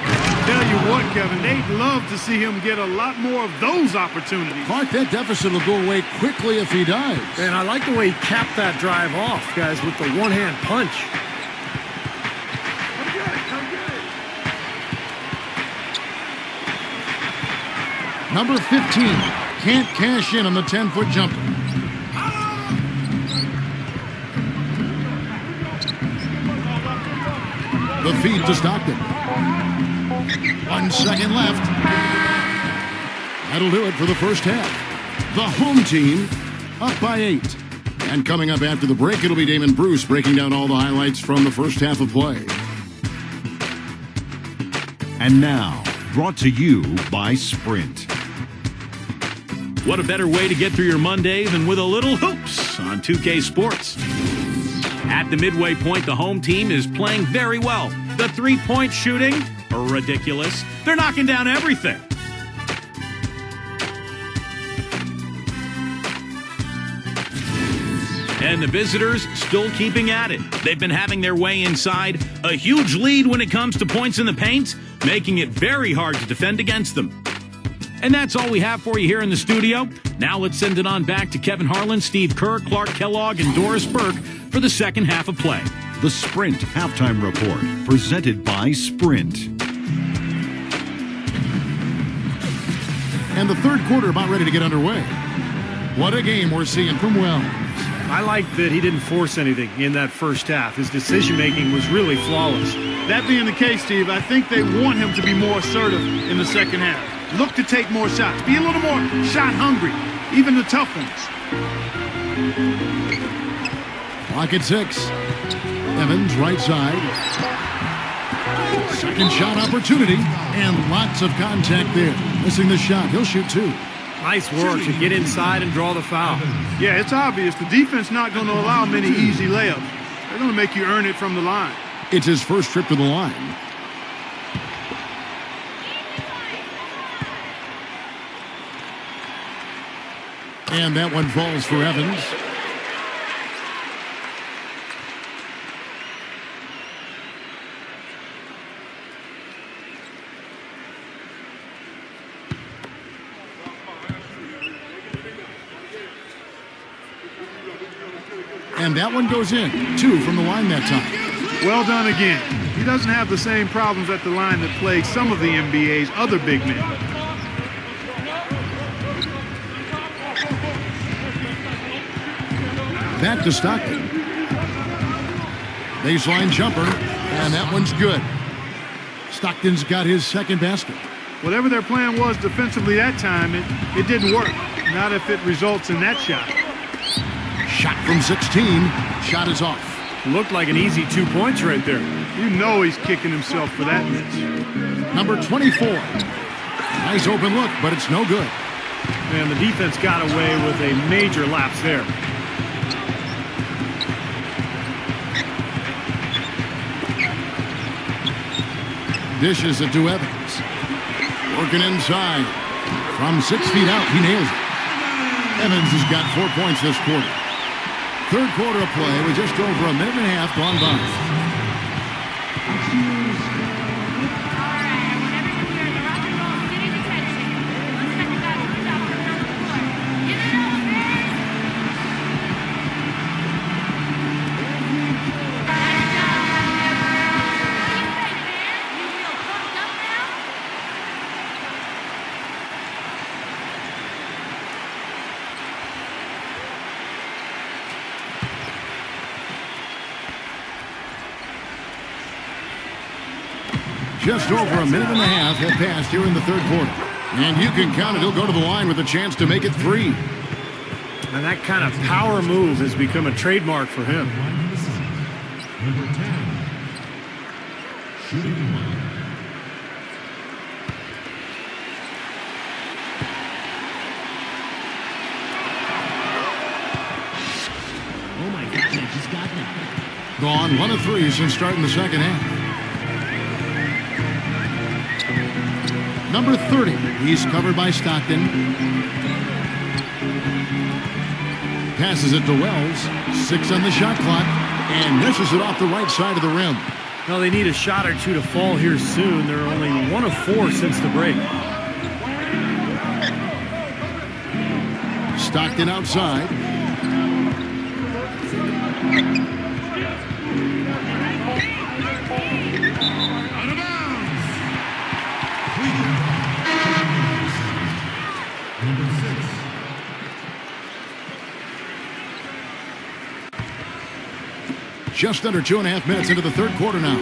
Tell you what, Kevin, they'd love to see him get a lot more of those opportunities. Clark, that deficit will go away quickly if he does. And I like the way he capped that drive off, guys, with the one-hand punch. Number 15 can't cash in on the 10-foot jumper. The feed to Stockton. 1 second left. That'll do it for the first half. The home team up by 8. And coming up after the break, it'll be Damon Bruce breaking down all the highlights from the first half of play. And now, brought to you by Sprint. What a better way to get through your Monday than with a little hoops on 2K Sports. At the midway point, the home team is playing very well. The three-point shooting, ridiculous. They're knocking down everything. And the visitors still keeping at it. They've been having their way inside. A huge lead when it comes to points in the paint. making it very hard to defend against them. And that's all we have for you here in the studio. Now let's send it on back to Kevin Harlan, Steve Kerr, Clark Kellogg, and Doris Burke for the second half of play. The Sprint Halftime Report, presented by Sprint. And the third quarter about ready to get underway. What a game we're seeing from Wells. I like that he didn't force anything in that first half. His decision-making was really flawless. That being the case, Steve, I think they want him to be more assertive in the second half. Look to take more shots. Be a little more shot hungry, even the tough ones. Clock at 6. Evans, right side. Second shot opportunity, and lots of contact there. Missing the shot. He'll shoot 2. Nice work to get inside and draw the foul. Yeah, it's obvious. The defense not going to allow many easy layups. They're going to make you earn it from the line. It's his first trip to the line. And that one falls for Evans. And that one goes in. 2 from the line that time. Well done again. He doesn't have the same problems at the line that plague some of the NBA's other big men. Back to Stockton. Baseline jumper, and that one's good. Stockton's got his second basket. Whatever their plan was defensively that time, it didn't work. Not if it results in that shot. Shot from 16. Shot is off. Looked like an easy 2 points right there. You know he's kicking himself for that miss. Number 24. Nice open look, but it's no good. And the defense got away with a major lapse there. Dishes it to Evans. Working inside. From 6 feet out, he nails it. Evans has got 4 points this quarter. Third quarter of play with just over a minute and a half gone by. Just over a minute and a half have passed here in the third quarter. And you can count it. He'll go to the line with a chance to make it 3. And that kind of power move has become a trademark for him. Number 10. Shooting one. Oh my God, I just got that. Gone 1 of 3 since starting the second half. Number 30, he's covered by Stockton. Passes it to Wells. 6 on the shot clock. And misses it off the right side of the rim. Well, they need a shot or 2 to fall here soon. They're only 1 of 4 since the break. Stockton outside. Out of bounds. Number 6. Just under 2.5 minutes into the third quarter now.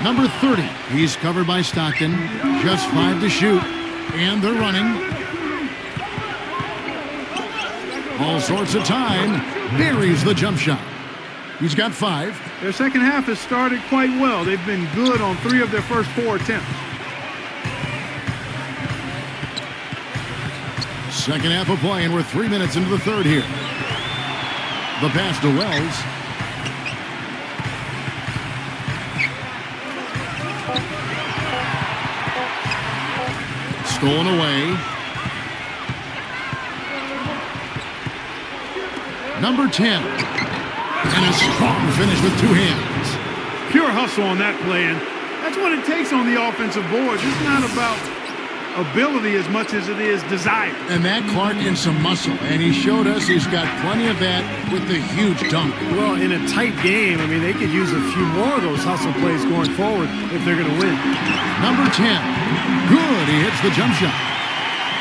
Number 30, he's covered by Stockton. Just 5 to shoot. And they're running. All sorts of time. Buries the jump shot. He's got 5. Their second half has started quite well. They've been good on 3 of their first 4 attempts. Second half of play, and we're 3 minutes into the third here. The pass to Wells. Stolen away. Number 10. And a strong finish with two hands. Pure hustle on that play, and that's what it takes on the offensive boards. It's not about ability as much as it is desire. And that Clark in some muscle, and he showed us he's got plenty of that with the huge dunk. Well, in a tight game, I mean, they could use a few more of those hustle plays going forward if they're going to win. Number 10. Good. He hits the jump shot.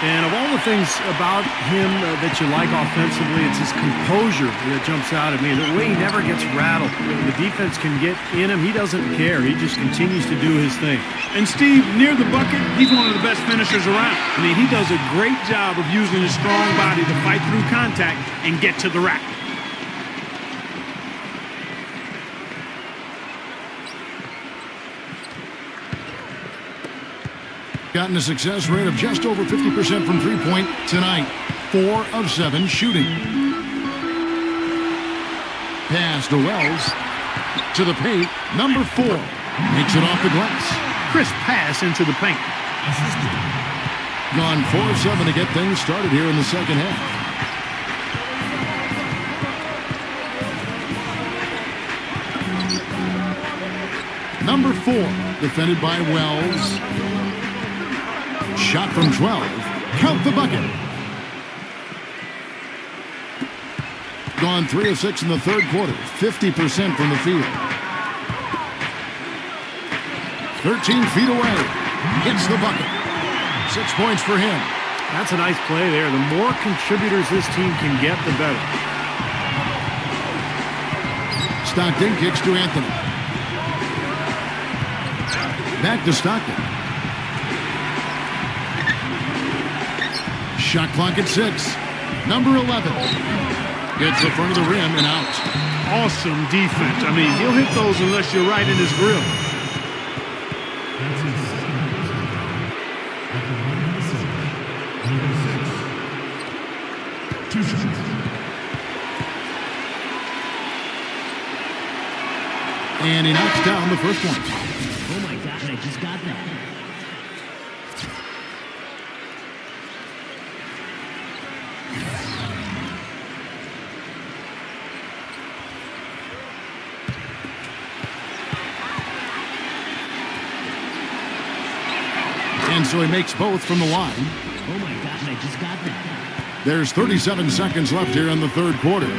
And of all the things about him that you like offensively, it's his composure that jumps out at me. The way he never gets rattled. The defense can get in him. He doesn't care. He just continues to do his thing. And Steve, near the bucket, he's one of the best finishers around. I mean, he does a great job of using his strong body to fight through contact and get to the rack. Gotten a success rate of just over 50% from three-point tonight. 4 of 7 shooting. Pass to Wells. To the paint. Number 4. Makes it off the glass. Crisp pass into the paint. Gone 4 of 7 to get things started here in the second half. Number 4. Defended by Wells. Shot from 12. Count the bucket. Gone 3 of 6 in the third quarter. 50% from the field. 13 feet away. Gets the bucket. 6 points for him. That's a nice play there. The more contributors this team can get, the better. Stockton kicks to Anthony. Back to Stockton. Shot clock at 6. Number 11. Gets the front of the rim and out. Awesome defense. I mean, he'll hit those unless you're right in his grill. And he knocks down the first one. Oh my God, I just got that. And so he makes both from the line. Oh my God, I just got that. There's 37 seconds left here in the third quarter.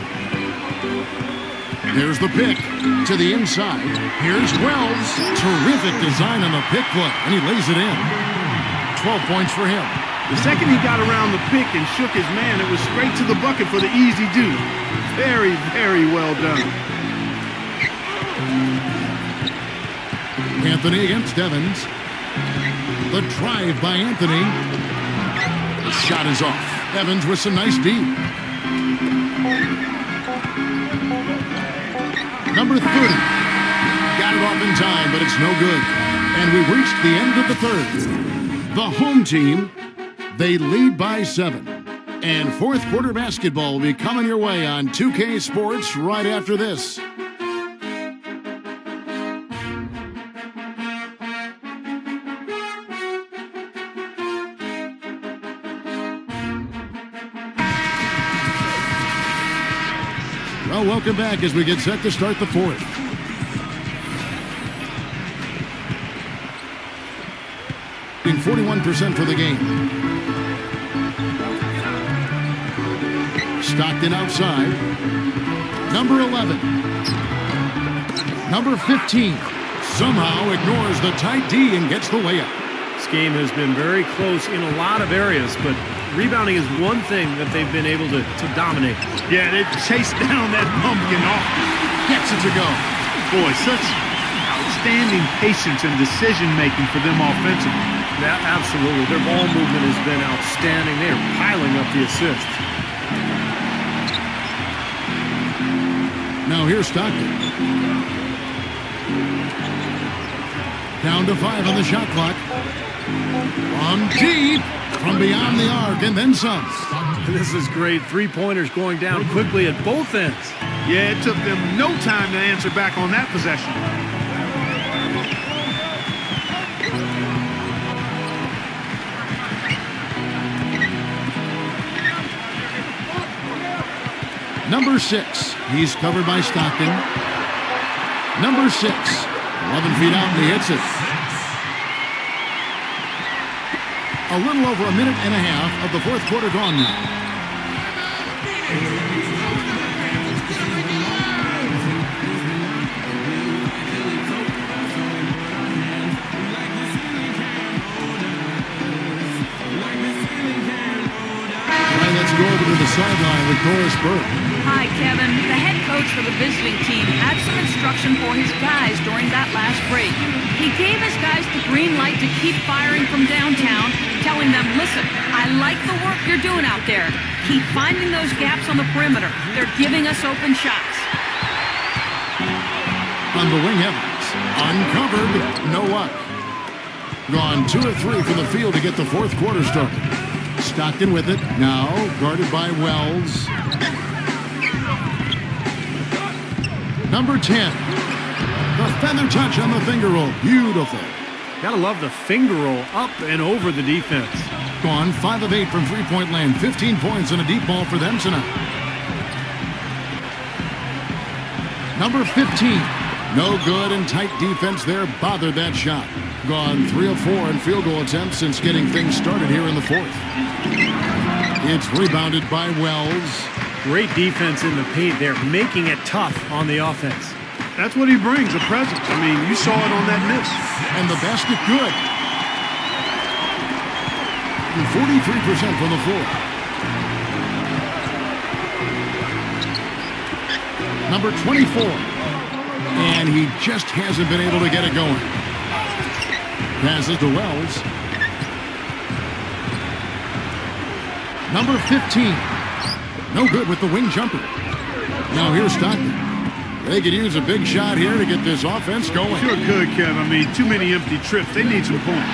There's the pick to the inside. Here's Wells. Terrific design on the pick play, and he lays it in. 12 points for him. The second he got around the pick and shook his man, it was straight to the bucket for the easy do. Very, very well done. Anthony against Evans. The drive by Anthony. The shot is off. Evans with some nice D. Number 30. Got it off in time, but it's no good. And we've reached the end of the third. The home team, they lead by 7. And fourth quarter basketball will be coming your way on 2K Sports right after this. Well, welcome back as we get set to start the fourth. In 41% for the game. Stockton outside. Number 11. Number 15. Somehow ignores the tight D and gets the layup. This game has been very close in a lot of areas, but rebounding is one thing that they've been able to dominate. Yeah, they chased down that pumpkin off. Gets it to go. Boy, such outstanding patience and decision-making for them offensively. Yeah, absolutely. Their ball movement has been outstanding. They are piling up the assists. Now here's Stockton. Down to 5 on the shot clock. On deep. From beyond the arc, and then some. This is great. Three-pointers going down quickly at both ends. Yeah, it took them no time to answer back on that possession. Number 6, he's covered by Stockton. Number 6, 11 feet out, and he hits it. A little over a minute and a half of the fourth quarter gone now. Let's go over to the sideline with Doris Burke. Hi, Kevin. The head coach for the visiting team had some instruction for his guys during that last break. He gave his guys the green light to keep firing from downtown, telling them, listen, I like the work you're doing out there. Keep finding those gaps on the perimeter. They're giving us open shots. On the wing, Evans. Uncovered. No luck. Gone 2 of 3 from the field to get the fourth quarter started. Stockton with it. Now guarded by Wells. Number 10. The feather touch on the finger roll. Beautiful. Gotta love the finger roll up and over the defense. Gone 5 of 8 from three-point land. 15 points and a deep ball for them tonight. Number 15. No good, and tight defense there bothered that shot. Gone 3 of 4 in field goal attempts since getting things started here in the fourth. It's rebounded by Wells. Great defense in the paint there, making it tough on the offense. That's what he brings, a presence. I mean, you saw it on that miss. And the basket good. 43% from the floor. Number 24. And he just hasn't been able to get it going. Passes to Wells. Number 15. No good with the wing jumper. Now here's Stockton. They could use a big shot here to get this offense going. Sure could, Kev. I mean, too many empty trips. They need some points.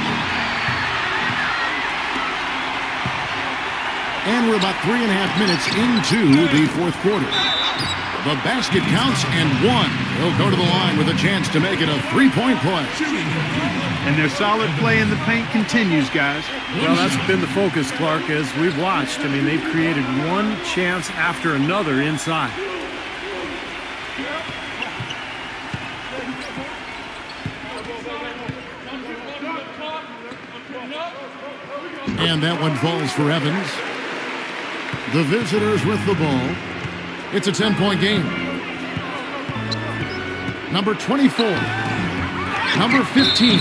And we're about 3.5 minutes into the fourth quarter. The basket counts and 1. He'll go to the line with a chance to make it a 3-point play. And their solid play in the paint continues, guys. Well, that's been the focus, Clark, as we've watched. I mean, they've created one chance after another inside. And that one falls for Evans. The visitors with the ball. It's a 10-point game. Number 24. Number 15.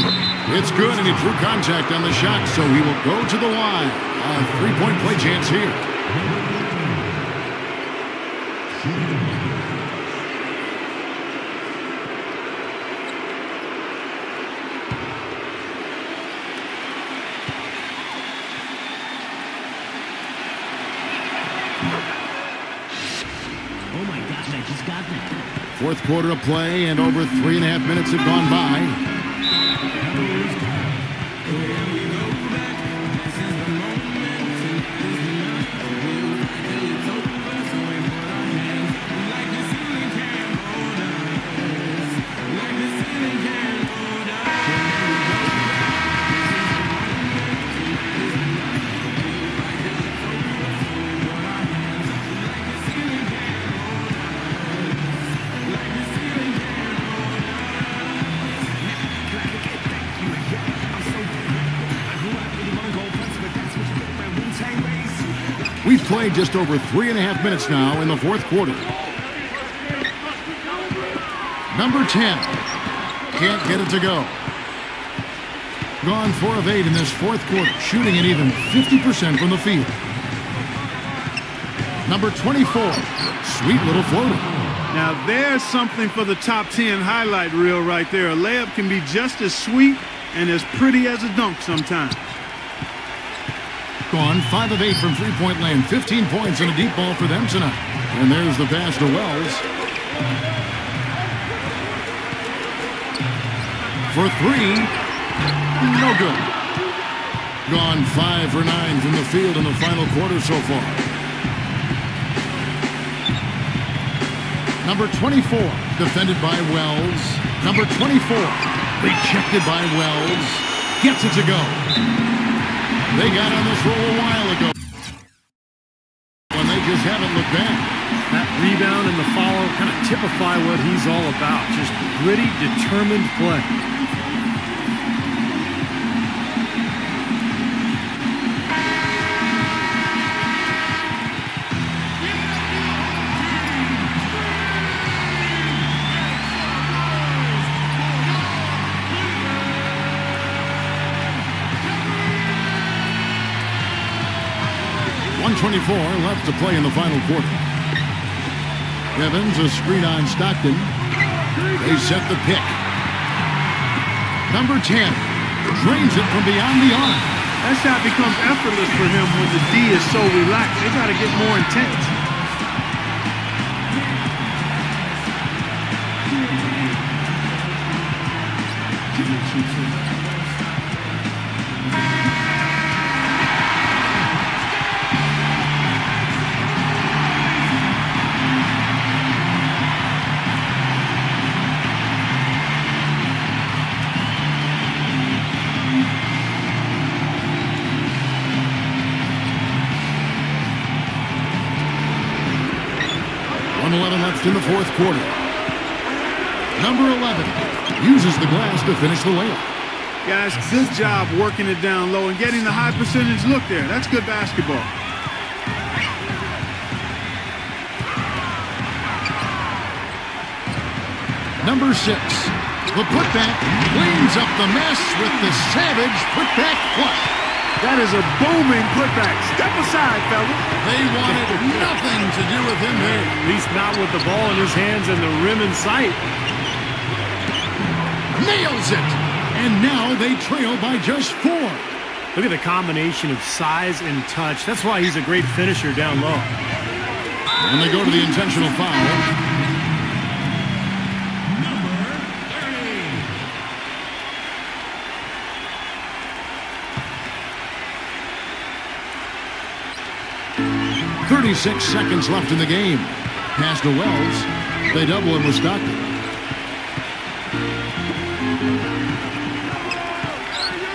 It's good, and he drew contact on the shot, so he will go to the line. A 3-point play chance here. Fourth quarter of play, and over 3.5 minutes have gone by. We've played just over 3.5 minutes now in the fourth quarter. Number 10. Can't get it to go. Gone 4 of 8 in this fourth quarter, shooting an even 50% from the field. Number 24. Sweet little floater. Now there's something for the top 10 highlight reel right there. A layup can be just as sweet and as pretty as a dunk sometimes. Gone 5 of 8 from three-point land. 15 points and a deep ball for them tonight. And there's the pass to Wells. For 3. No good. Gone 5 for 9 from the field in the final quarter so far. Number 24. Defended by Wells. Number 24. Rejected by Wells. Gets it to go. They got on this roll a while ago, and they just haven't looked back. That rebound and the follow kind of typify what he's all about. Just gritty, determined play. .24 left to play in the final quarter. Evans, a screen on Stockton. They set the pick. Number 10 drains it from beyond the arc. That shot becomes effortless for him when the D is so relaxed. They got to get more intense. In the fourth quarter. Number 11 uses the glass to finish the layup. Guys, good job working it down low and getting the high percentage look there. That's good basketball. Number 6, the putback cleans up the mess with the savage putback flush. That is a booming putback. Step aside, fellas. They wanted nothing to do with him there. At least not with the ball in his hands and the rim in sight. Nails it. And now they trail by just 4. Look at the combination of size and touch. That's why he's a great finisher down low. And they go to the intentional foul. 36 seconds left in the game. Pass to Wells. They double him with Stockton.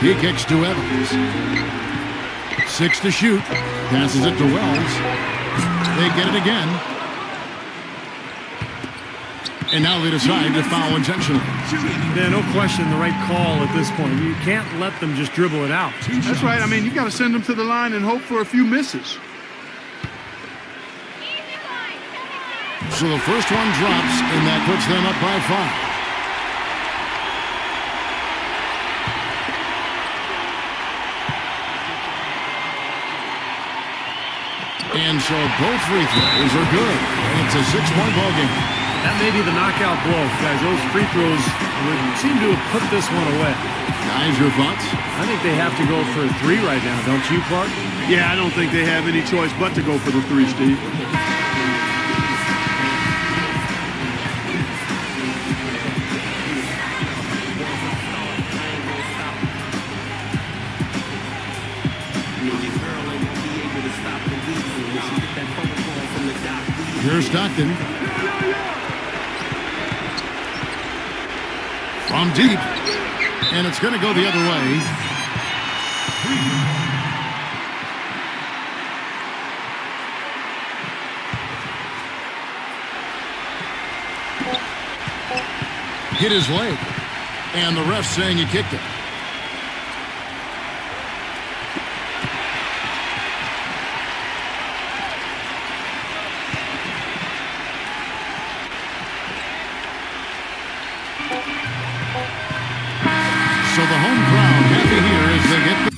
He kicks to Evans. 6 to shoot. Passes it to Wells. They get it again. And now they decide to foul intentionally. Yeah, no question the right call at this point. You can't let them just dribble it out. That's right. I mean, you got to send them to the line and hope for a few misses. So the first one drops, and that puts them up by 5. And so both free throws are good. And it's a 6-point ball game. That may be the knockout blow, guys. Those free throws would seem to have put this one away. Guys, your thoughts? I think they have to go for a 3 right now, don't you, Clark? Yeah, I don't think they have any choice but to go for the 3, Steve. Here's Stockton. From deep. And it's going to go the other way. Hit his leg. And the ref saying he kicked it. So the home crowd happy here as they get the